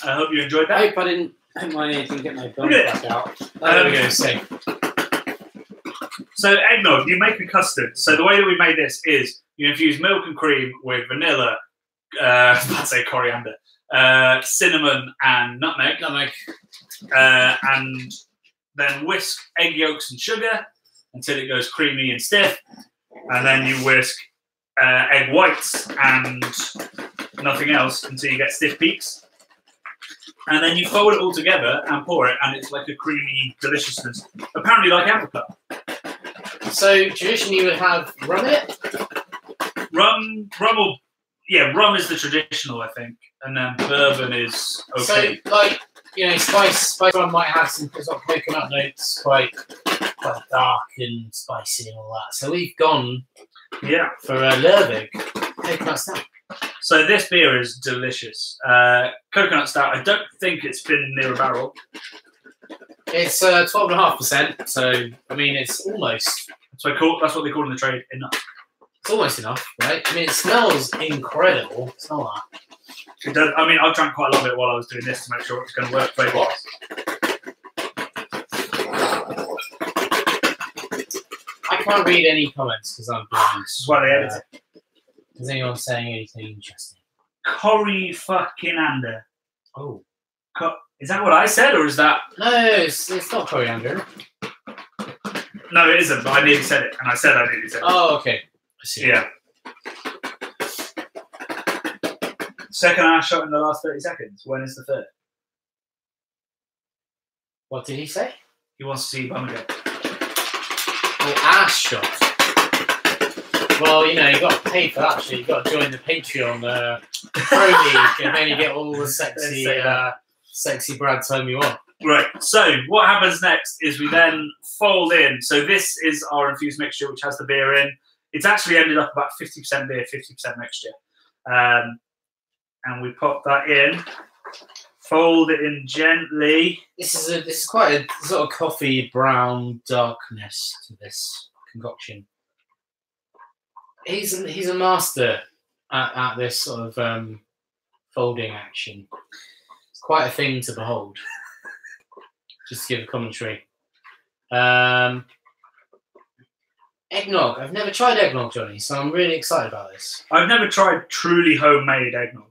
I hope you enjoyed that. I hope I didn't I might need to get my bum Look at back out. There we go, safe. So eggnog, you make a custard. So the way that we made this is you infuse milk and cream with vanilla, I'd say coriander, cinnamon and nutmeg, and then whisk egg yolks and sugar until it goes creamy and stiff, and then you whisk egg whites and nothing else until you get stiff peaks. And then you fold it all together and pour it, and it's like a creamy deliciousness. Apparently like apricot. So traditionally you would have rum in it? Rum is the traditional, I think. And then bourbon is okay. So, like, you know, spice rum might have some sort of coconut notes, quite dark and spicy and all that. So we've gone for a Lervig coconut stout. So this beer is delicious. Coconut stout, I don't think it's been near a barrel. It's 12.5%, so, I mean, it's almost... That's what they call in the trade enough. It's almost enough, right? I mean, it smells incredible. Smell that. It does. I mean, I drank quite a lot of it while I was doing this to make sure it's going to work flavour-wise. I can't read any comments because I'm blind. This is why they edit it. Is anyone saying anything interesting? Curry fucking ander. Oh. Is that what I said, or is that... No, it's not coriander. No, it isn't, but I nearly said it, and I said I nearly said it. Oh, okay. I see. Yeah. Second ash shot in the last 30 seconds. When is the third? What did he say? He wants to see bum again. Oh, ass shot. Well, you know, you got to pay for that shit. You got to join the Patreon Pro League, and then you get all the sexy Brad time you want. Right. So what happens next is we then fold in. So this is our infused mixture, which has the beer in. It's actually ended up about 50% beer, 50% mixture. And we pop that in, fold it in gently. This is quite a sort of coffee brown darkness to this concoction. He's a master at this sort of folding action. It's quite a thing to behold. Just to give a commentary. Eggnog. I've never tried eggnog, Johnny, so I'm really excited about this. I've never tried truly homemade eggnog.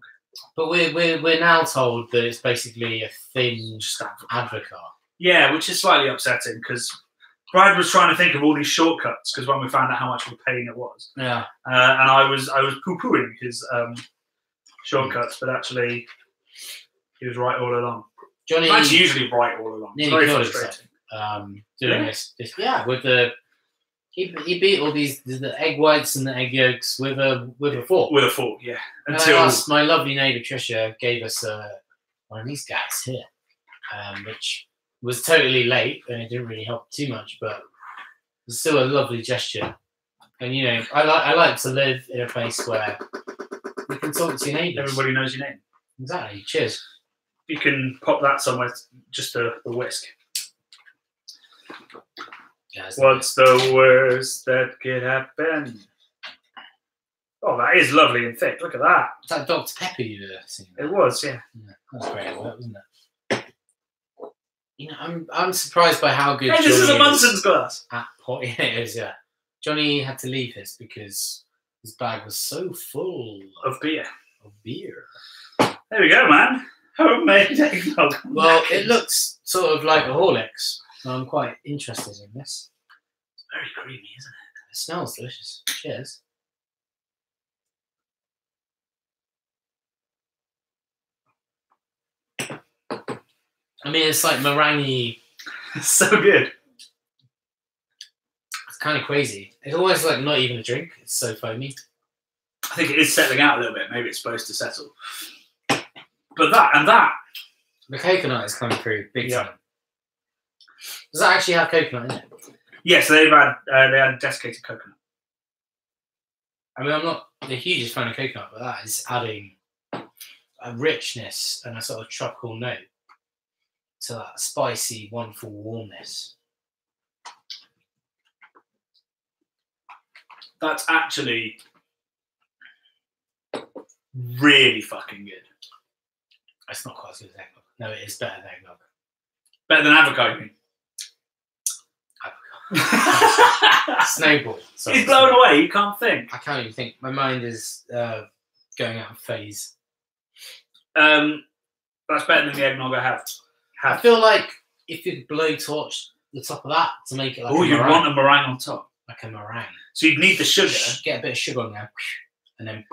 But we're now told that it's basically a thin advocaat. Yeah, which is slightly upsetting because Brad was trying to think of all these shortcuts because when we found out how much of a pain it was. Yeah. And I was poo-pooing his shortcuts, but actually he was right all along. Johnny, That's usually right all along. It's very frustrating. Doing this, with the he beat all the egg whites and the egg yolks with a fork. With a fork, yeah. Until my lovely neighbour Tricia gave us one of these guys here, which was totally late and it didn't really help too much, but it was still a lovely gesture. And you know, I like to live in a place where you can talk to your neighbours. Everybody knows your name. Exactly. Cheers. You can pop that somewhere, just the whisk. Yeah, what's the worst that could happen? Oh, that is lovely and thick. Look at that. Was that Dr. Pepper you were singing? It was, yeah. That was great work, wasn't it? You know, I'm surprised by how good. Hey, this is a Munson's glass. At point, yeah, it is, yeah. Johnny had to leave this because his bag was so full of beer. There we go, man. Homemade eggnog. Well, it looks sort of like a Horlicks, so I'm quite interested in this. It's very creamy, isn't it? It smells delicious. Cheers. I mean, it's like meringue. It's so good. It's kind of crazy. It's almost like not even a drink. It's so foamy. I think it is settling out a little bit. Maybe it's supposed to settle. But that. The coconut is coming through big time. Does that actually have coconut in it? Yes, they had desiccated coconut. I mean, I'm not the hugest fan of coconut, but that is adding a richness and a sort of tropical note to that spicy, wonderful warmness. That's actually really fucking good. It's not quite as good as eggnog. No, it is better than eggnog. Better than avocado. You mean? Snowball. Sorry, He's blown away. You can't think. I can't even think. My mind is going out of phase. That's better than the eggnog I have. I feel like if you could blowtorch the top of that to make it like oh, you'd want a meringue on top. Like a meringue. So you'd need the sugar. Get a bit of sugar on there. And then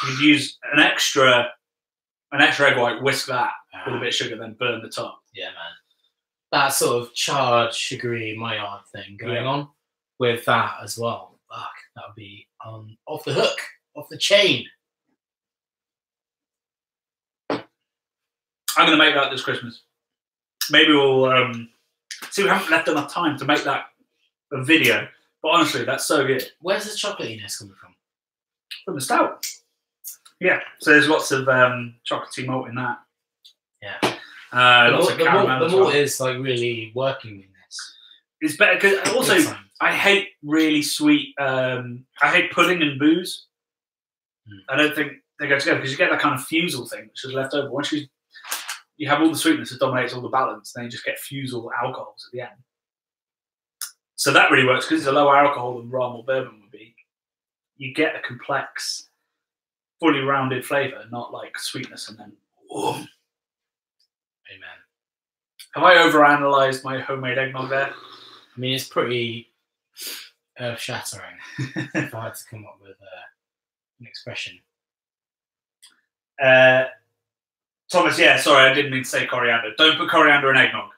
you'd use an extra egg white, whisk that with a bit of sugar, then burn the top. Yeah, man. That sort of charred, sugary Maillard thing going on with that as well. Fuck, that would be off the hook, off the chain. I'm going to make that this Christmas. Maybe we'll see. We haven't left enough time to make that a video, but honestly, that's so good. Where's the chocolatiness coming from? From the stout. Yeah, so there's lots of chocolatey malt in that. Yeah. Lots of caramel. The malt is like really working with this. It's better because also I hate really sweet. I hate pudding and booze. I don't think they go together because you get that kind of fusel thing which is left over. Once you have all the sweetness that dominates all the balance, then you just get fusel alcohols at the end. So that really works because it's a lower alcohol than rum or bourbon would be. You get a complex, fully rounded flavour, not like sweetness and then. Oh. Amen. Have I overanalyzed my homemade eggnog there? I mean, it's pretty earth-shattering if I had to come up with an expression. Thomas, yeah, sorry, I didn't mean to say coriander. Don't put coriander in eggnog.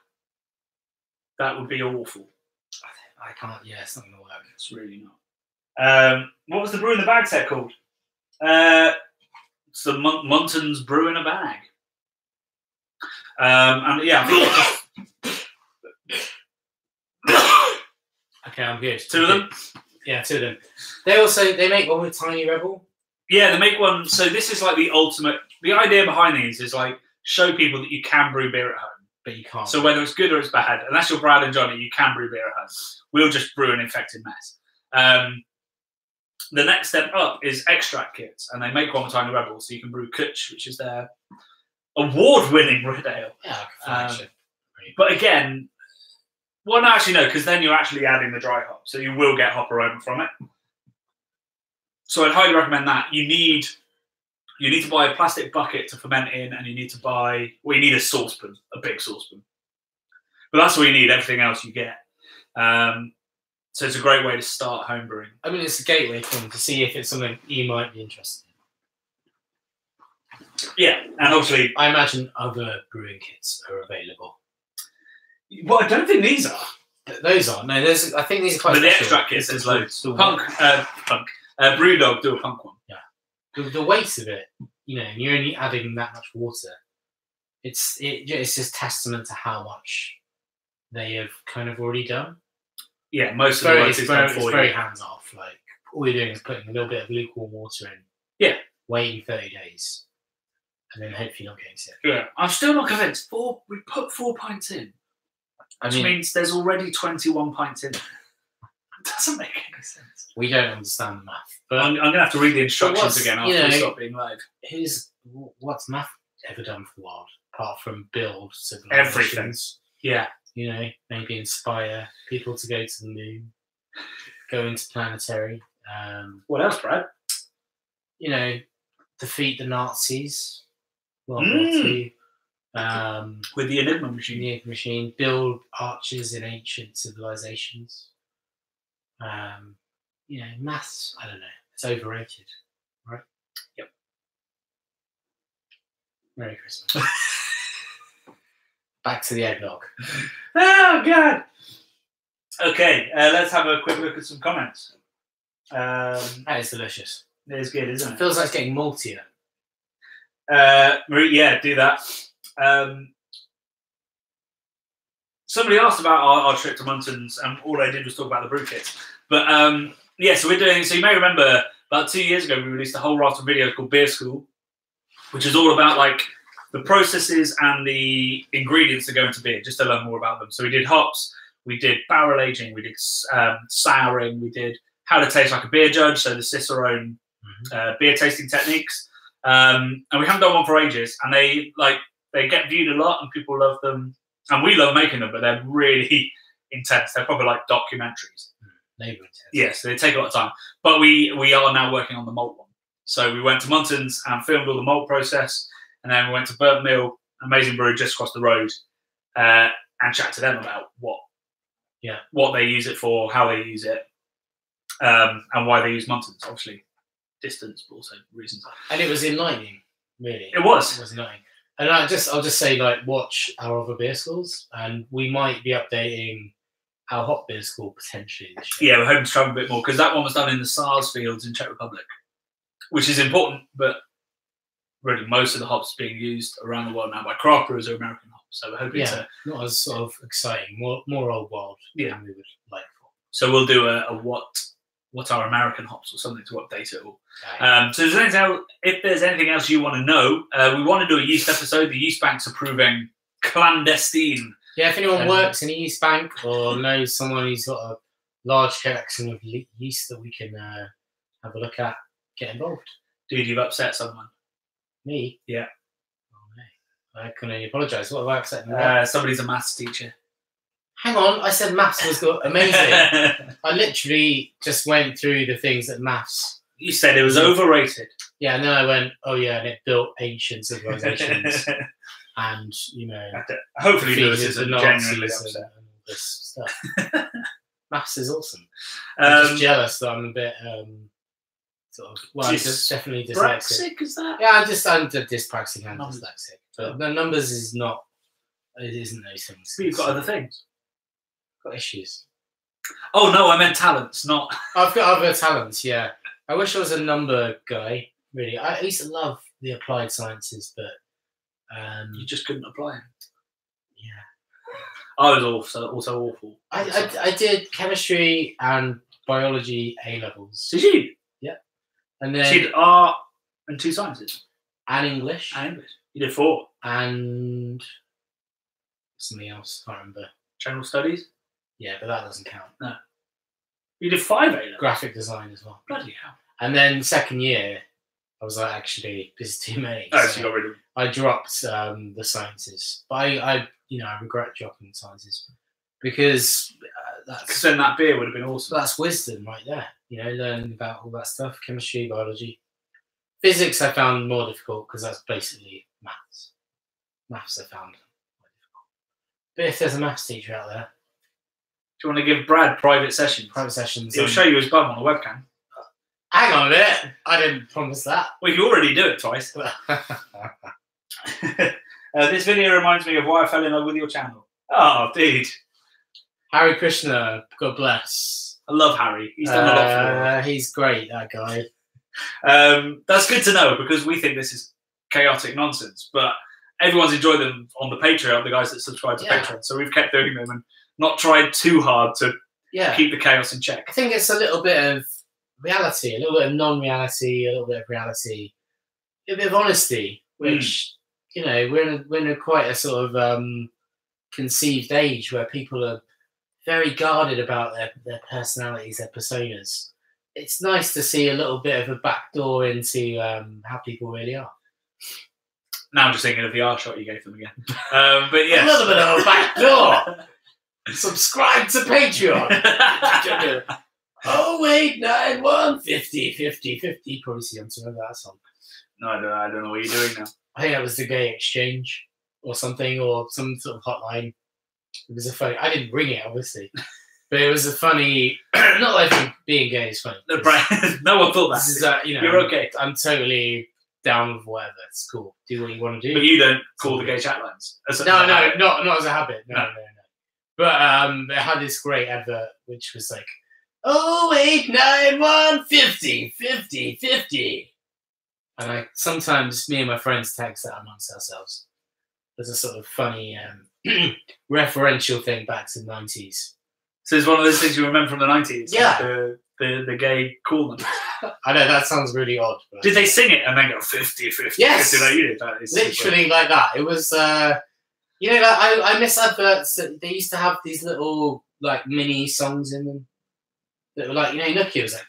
That would be awful. I can't, yeah, it's not going to work. It's really not. What was the brew in the bag set called? It's the Munton's Brew in a Bag. And yeah, I think okay, I'm good. Two of them? Yeah, two of them. They make one with Tiny Rebel. Yeah, they make one. So this is like the ultimate. The idea behind these is like show people that you can brew beer at home, but you can't. So whether it's good or it's bad, unless you're Brad and Johnny, you can brew beer at home. We'll just brew an infected mess. The next step up is extract kits, and they make one with Tiny Rebel, so you can brew Kutch, which is their award-winning red ale. Yeah, but again, well, no, actually no, because then you're actually adding the dry hop, so you will get hop aroma from it. So I'd highly recommend that. You need to buy a plastic bucket to ferment in, and you need a saucepan, a big saucepan. But that's all you need. Everything else you get. So it's a great way to start homebrewing. I mean, it's a gateway thing to see if it's something you might be interested in. Yeah, and obviously, I imagine other brewing kits are available. Well, I don't think these are. Those are. No, I think these are quite. But the extract kits, there's loads. Brewdog do a punk one. Yeah. The weight of it, and you're only adding that much water. It's just testament to how much they have kind of already done. Yeah, most of the work is done for you. It's very hands off. Like all you're doing is putting a little bit of lukewarm water in. Yeah. Waiting 30 days, and then hopefully not getting sick. Yeah, I'm still not convinced. We put 4 pints in, which means there's already 21 pints in. It doesn't make any sense. We don't understand the math, but I'm going to have to read the instructions again after we stop being live. What's math ever done for the world apart from build everything? Yeah. Maybe inspire people to go to the moon, go interplanetary. What else, Brad? Defeat the Nazis. With the Enigma machine. Build arches in ancient civilizations. Maths, I don't know. It's overrated, right? Yep. Merry Christmas. Back to the eggnog. Oh, God. Okay, let's have a quick look at some comments. That is delicious. It is good, isn't it? It feels like it's getting maltier. Yeah, do that. Somebody asked about our trip to Munton's, and all I did was talk about the brew kits. But so we're doing. So you may remember about 2 years ago, we released a whole raft of videos called Beer School, which is all about like the processes and the ingredients that go into beer, just to learn more about them. So we did hops, we did barrel aging, we did souring, we did how to taste like a beer judge, so the Cicerone beer tasting techniques. And we haven't done one for ages, and they get viewed a lot, and people love them. And we love making them, but they're really intense. They're probably like documentaries. Labour intense. Yes, they take a lot of time. But we are now working on the malt one. So we went to Muntons and filmed all the malt process, and then we went to Burnt Mill, amazing brewery just across the road, and chat to them about what they use it for, how they use it, and why they use Muntons. Obviously, distance, but also reasons. And it was enlightening, really. It was. It was enlightening. And I'll just say, like, watch our other beer schools, and we might be updating our hop beer school potentially this year. Yeah, we're hoping to travel a bit more because that one was done in the SARS fields in Czech Republic, which is important, but really most of the hops being used around the world now by craft brewers are American hops. So we're hoping to not as sort of exciting, more old world than we would like for. So we'll do a what are American hops or something to update it all. So if there's anything else you want to know, we want to do a yeast episode. The yeast bank's approving clandestine. Yeah, if anyone works in a yeast bank or knows someone who's got a large collection of yeast that we can have a look at, get involved. Dude, you've upset someone. Me? Yeah. Oh, no. I can only apologise. What have I upset them? Somebody's a maths teacher. Hang on, I said maths was amazing. I literally just went through the things that maths... You said it was overrated. Yeah, and then I went, oh yeah, and it built ancient civilizations. And, hopefully Lewis isn't genuinely upset. And all this stuff. Maths is awesome. I'm just jealous that I'm a bit... I'm definitely dyslexic. Is that? Yeah, I'm dyspraxic and dyslexic. But the numbers is not... It isn't those things. But you've got other things. Got issues. Oh no, I meant talents, not... I've got other talents, yeah. I wish I was a number guy, really. I used to love the applied sciences, but... you just couldn't apply them. Yeah. I was also awful. I did chemistry and biology A-levels. Did you? Yeah. And then... So you did art and 2 sciences? And English. And English. You did 4? And... something else, I can't remember. General studies? Yeah, but that doesn't count. No. You did 5 A-levels? Graphic design as well. Bloody hell. And then second year, I was like, actually, this is too many. Oh, so you got rid of them. I dropped the sciences. But I regret dropping the sciences because then that beer would have been awesome. That's wisdom right there. Learning about all that stuff, chemistry, biology. Physics I found more difficult because that's basically maths. Maths I found more difficult. But if there's a maths teacher out there... Do you want to give Brad private sessions? Private sessions. He'll show you his bum on a webcam. Hang on a minute. I didn't promise that. Well, you already do it twice. This video reminds me of why I fell in love with your channel. Oh, dude. Harry Krishna, God bless. I love Harry. He's done a lot for me. He's great, that guy. That's good to know because we think this is chaotic nonsense, but everyone's enjoyed them on the Patreon, the guys that subscribe to Patreon. So we've kept doing them and not tried too hard to keep the chaos in check. I think it's a little bit of reality, a little bit of non-reality, a little bit of reality, a bit of honesty, which, we're in a quite a sort of conceived age where people are very guarded about their personalities, their personas. It's nice to see a little bit of a backdoor into how people really are. Now I'm just thinking of the R shot you gave them again. But yeah. A little bit of a backdoor. Subscribe to Patreon. 0891 50 50 50. Probably see something like that song. No, I don't know what you're doing now. I think that was the Gay Exchange or something, or some sort of hotline. It was a funny... I didn't ring it, obviously. But it was a funny... Not like being gay is funny. No one thought that. This is, you're okay. I'm totally down with whatever. It's cool. Do what you want to do. But you don't call the gay chat lines? No, not as a habit. No. But it had this great advert, which was like, 0891 50 50 50. And sometimes me and my friends text that amongst ourselves. There's a sort of funny referential thing back to the 90s. So it's one of those things you remember from the 90s? Yeah. Like the gay call them. I know, that sounds really odd. But did they sing it and then go 50, 50, yes. 50 like you did? That is literally like that. It was, I miss adverts. They used to have these little, like, mini songs in them. That were like, Nokia was like,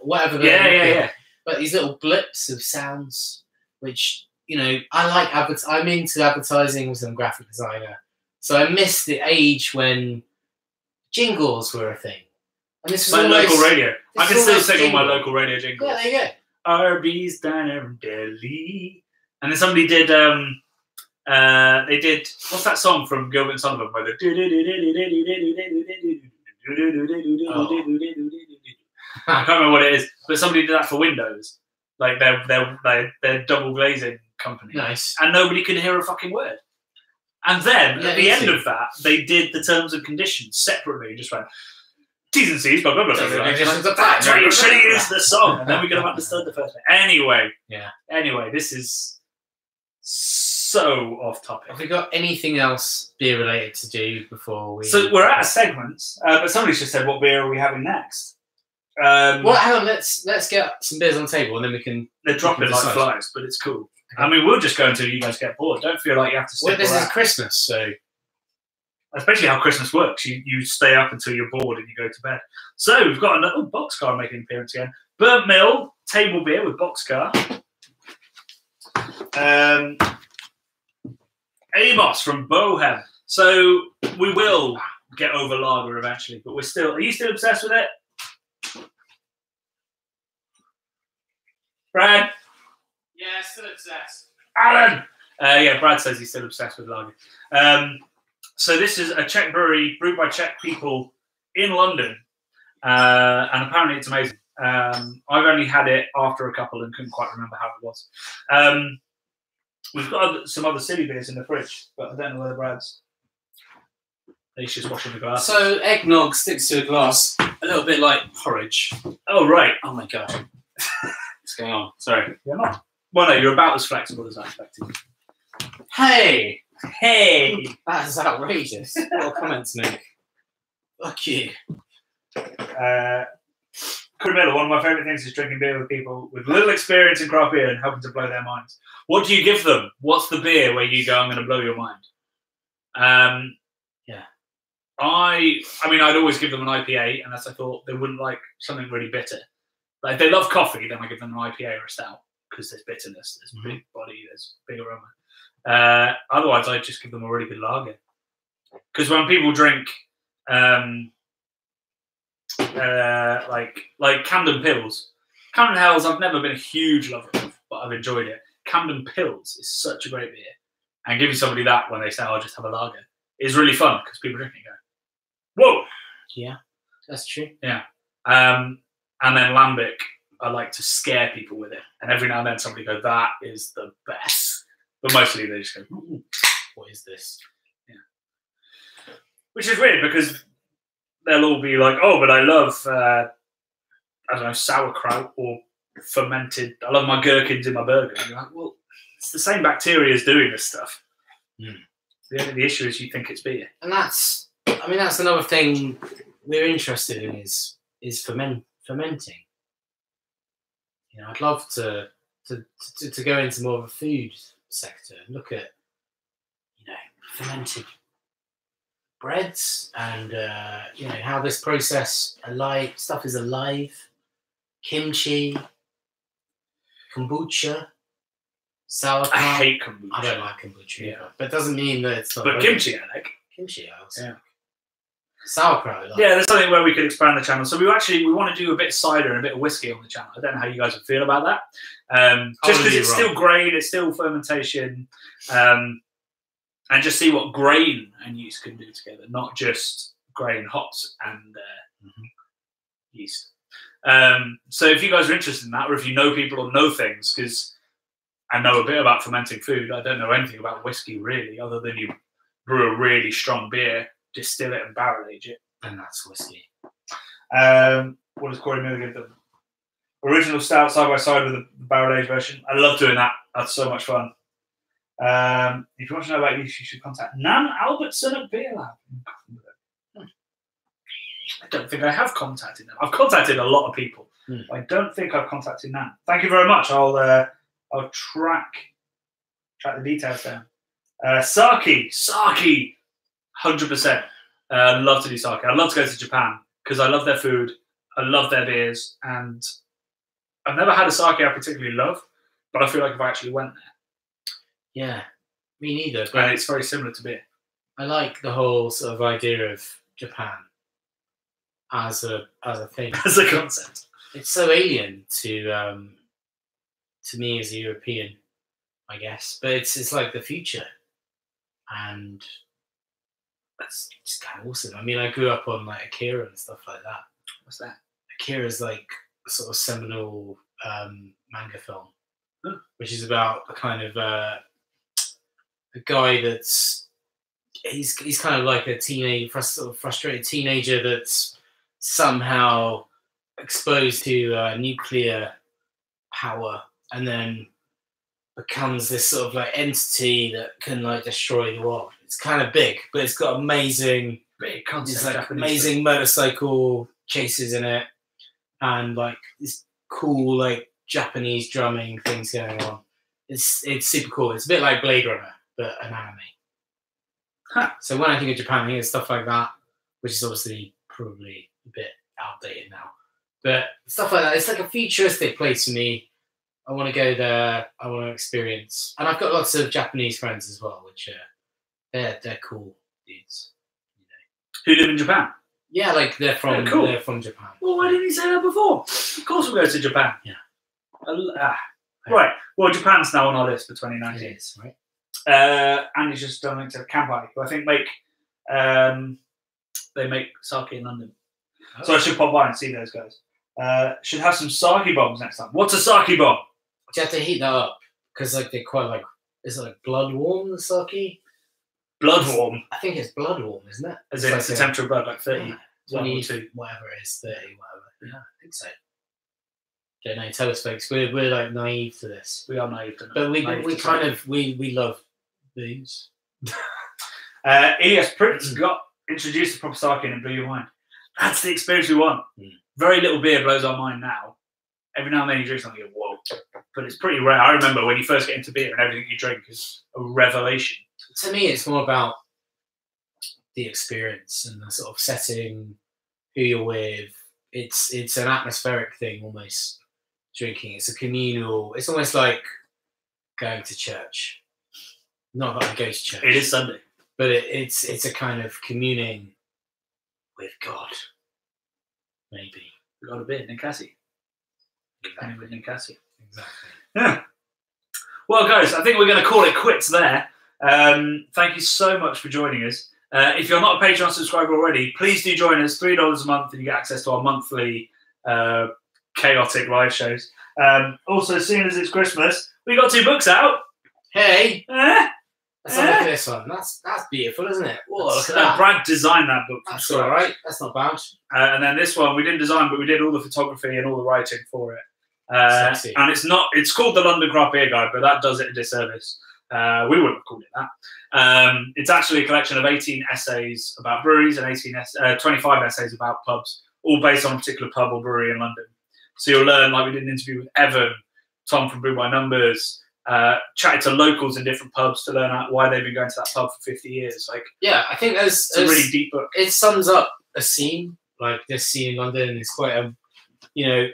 whatever. Yeah. But these little blips of sounds, which, I like I'm into advertising. I'm a graphic designer. So I missed the age when jingles were a thing. And this was like almost, local radio. I can still sing all my jingle. local radio jingles. Yeah, there you go. Arby's Diner in Delhi. And then somebody did they did, what's that song from Gilbert and Sullivan where I can't remember what it is, but somebody did that for Windows, like their double glazing company. Nice. And nobody could hear a fucking word. And then at the end of that, they did the terms and conditions separately. Just went T's and C's, blah blah blah. That's how you should use the song, and then we could have understood the first thing. Anyway, this is so off topic. Have we got anything else beer related to do before we? So we're out of segments, but somebody's just said, "What beer are we having next?" Well, hang on. Let's get some beers on the table, and then we can. They're dropping like flies, but it's cool. Okay. I mean, we'll just go until you guys get bored. Don't feel like you have to stick. Well, this is Christmas, so especially how Christmas works. You stay up until you're bored and you go to bed. So we've got another Boxcar making an appearance again. Burnt Mill table beer with Boxcar. Amos from Bohem. So we will get over lager eventually, but we're still. Are you still obsessed with it, Brad? Yeah, still obsessed. Alan! Yeah, Brad says he's still obsessed with lager. So this is a Czech brewery brewed by Czech people in London. And apparently it's amazing. I've only had it after a couple and couldn't quite remember how it was. We've got some other silly beers in the fridge, but I don't know whether Brad's... He's just washing the glass. So eggnog sticks to a glass, a little bit like porridge. Oh, right. Oh my god. What's going on? Sorry. You're not. Well, no, you're about as flexible as I expected. Hey! Hey! That is outrageous. What a comment to make. Fuck you. Corey Miller, one of my favourite things is drinking beer with people with little experience in craft beer and helping to blow their minds. What do you give them? What's the beer where you go, I'm going to blow your mind? Yeah. I mean, I'd always give them an IPA unless I thought they wouldn't like something really bitter. Like, if they love coffee, then I give them an IPA or a stout because there's bitterness, there's big body, there's big aroma. Otherwise, I'd just give them a really good lager. Because when people drink like Camden Pills, Camden Hells, I've never been a huge lover of, but I've enjoyed it. Camden Pills is such a great beer, and giving somebody that when they say, "I'll just have a lager," is really fun because people drink it and go, "Whoa!" Yeah, that's true. Yeah, and then Lambic, I like to scare people with it, and every now and then somebody goes, "That is the best," but mostly they just go, "Ooh, what is this?" Yeah, which is weird because they'll all be like, "Oh, but I love, I don't know, sauerkraut or fermented. I love my gherkins in my burger." And you're like, well, it's the same bacteria as doing this stuff. Mm. The issue is you think it's beer. And that's another thing we're interested in is fermenting. You know, I'd love to go into more of a food sector and look at, you know, fermented breads and you know, how this process stuff is alive. Kimchi, kombucha, sauerkraut. I hate kombucha. I don't like kombucha either, but it doesn't mean that it's not. But kimchi, I like. Kimchi, I also. Yeah. Sauerkraut. Yeah, there's something where we could expand the channel. So we want to do a bit of cider and a bit of whiskey on the channel. I don't know how you guys would feel about that. Just because it's still grain, it's still fermentation, and just see what grain and yeast can do together, not just grain, hops, and yeast. So if you guys are interested in that, or if you know people or know things, because I know a bit about fermenting food, I don't know anything about whiskey really, other than you brew a really strong beer, distill it and barrel age it. And that's whiskey. What does Corey Miller give them? Original stout side by side with the barrel aged version. I love doing that. That's so much fun. If you want to know about yeast, you should contact Nan Albertson at Beer Lab. I don't think I have contacted them. I've contacted a lot of people. I don't think I've contacted Nan. Thank you very much. I'll track the details down. Sake, 100%. I'd love to do sake. I'd love to go to Japan because I love their food. I love their beers, and I've never had a sake I particularly love, but I feel like if I actually went there. Yeah, me neither. But it's very similar to beer. I like the whole sort of idea of Japan as a thing, as a concept. It's so alien to me as a European, I guess. But it's like the future, and that's just kind of awesome. I mean, I grew up on like Akira and stuff like that. What's that? Akira's like a sort of seminal manga film, which is about a kind of a guy that's he's kind of like a sort of frustrated teenager that's somehow exposed to nuclear power and then becomes this sort of like entity that can like destroy the world. It's kind of big, but it's got amazing amazing motorcycle chases in it, and like this cool like Japanese drumming things going on. It's super cool. It's a bit like Blade Runner, but an anime. Huh. So when I think of Japan, I think of stuff like that, which is obviously probably a bit outdated now. But stuff like that, it's like a futuristic place for me. I want to go there. I want to experience, and I've got lots of Japanese friends as well, which they're cool dudes. You know. Who live in Japan? Yeah, like they're from Japan. Well, why didn't you say that before? Of course, we'll go to Japan. Yeah. Right. Well, Japan's now on our list for 2019. It is, right? And he's just done it to Kampai, who I think they make sake in London. Oh. So I should pop by and see those guys. Should have some sake bombs next time. What's a sake bomb? Do you have to heat that up? Because like they're quite like, is it like blood warm, the sake? Blood warm? I think it's blood warm, isn't it? As in it's the temperature of blood, like 30, 22, whatever it is, 30, whatever. Yeah, I think so. Don't know, tell us folks, we're like naive to this. We are naive to it. But we love booze. ES Prince got introduced to proper sake and it blew your mind. That's the experience we want. Very little beer blows our mind now. Every now and then you drink something, you go, whoa. But it's pretty rare. I remember when you first get into beer and everything you drink is a revelation. To me, it's more about the experience and the sort of setting, who you're with. It's an atmospheric thing almost, drinking. It's a communal, it's almost like going to church. Not that I go to church. It is Sunday. But it's a kind of communing with God. Maybe. We got a bit, Ninkasi. Exactly. With Ninkasi. Exactly. Yeah. Well, guys, I think we're going to call it quits there. Thank you so much for joining us. If you're not a Patreon subscriber already, please do join us. $3 a month and you get access to our monthly chaotic live shows. Also, as soon as it's Christmas, we got 2 books out. Hey! Let's have a look at this one. That's beautiful, isn't it? Whoa, look at that. Brad designed that book. That's all right. That's not bad. And then this one, we didn't design, but we did all the photography and all the writing for it. And it's called the London Craft Beer Guide, but that does it a disservice. We wouldn't have called it that. It's actually a collection of 18 essays about breweries and 25 essays about pubs, all based on a particular pub or brewery in London. So you'll learn, like we did an interview with Evan, Tom from Brew by Numbers, chatted to locals in different pubs to learn out why they've been going to that pub for 50 years. Like, yeah, I think it's a really deep book. It sums up a scene, like this scene in London. It's quite a,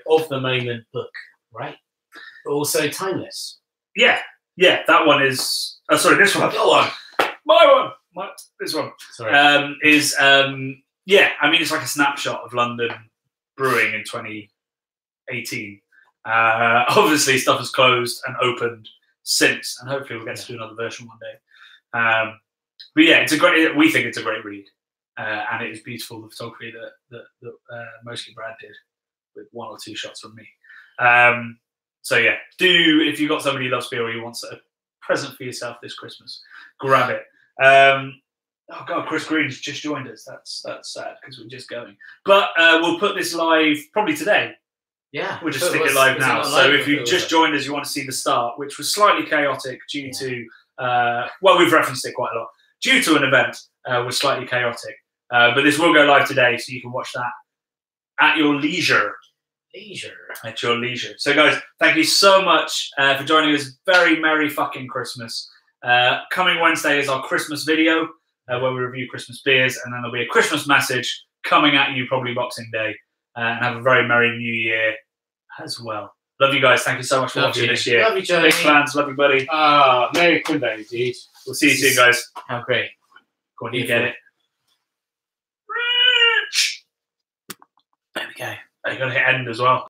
of the moment book, right? But also timeless. Yeah, that one is. Oh, sorry, this one. Go on. My one. This one. Sorry. Yeah, I mean, it's like a snapshot of London brewing in 2018. Obviously, stuff has closed and opened since, and hopefully we'll get to do another version one day. But yeah, we think it's a great read, and it is beautiful, the photography that mostly Brad did with 1 or 2 shots from me. So yeah, if you've got somebody who loves beer or you want a present for yourself this Christmas, grab it. Oh God, Chris Green's just joined us. That's sad because we're just going. But we'll put this live probably today. Yeah, we'll just stick it live now. So if you just joined us, you want to see the start, which was slightly chaotic due to we've referenced it quite a lot. Due to an event, was slightly chaotic. But this will go live today, so you can watch that at your leisure. At your leisure. So guys, thank you so much for joining us. Very merry fucking Christmas. Coming Wednesday is our Christmas video where we review Christmas beers, and then there'll be a Christmas message coming at you probably Boxing Day. And have a very merry new year as well. Love you guys. Thank you so much for watching this year. Love you, Johnny. Big plans. Love you, buddy. Merry Christmas, dude. We'll see you soon, guys. How great. Go on, you get it. There we go. You got to hit end as well.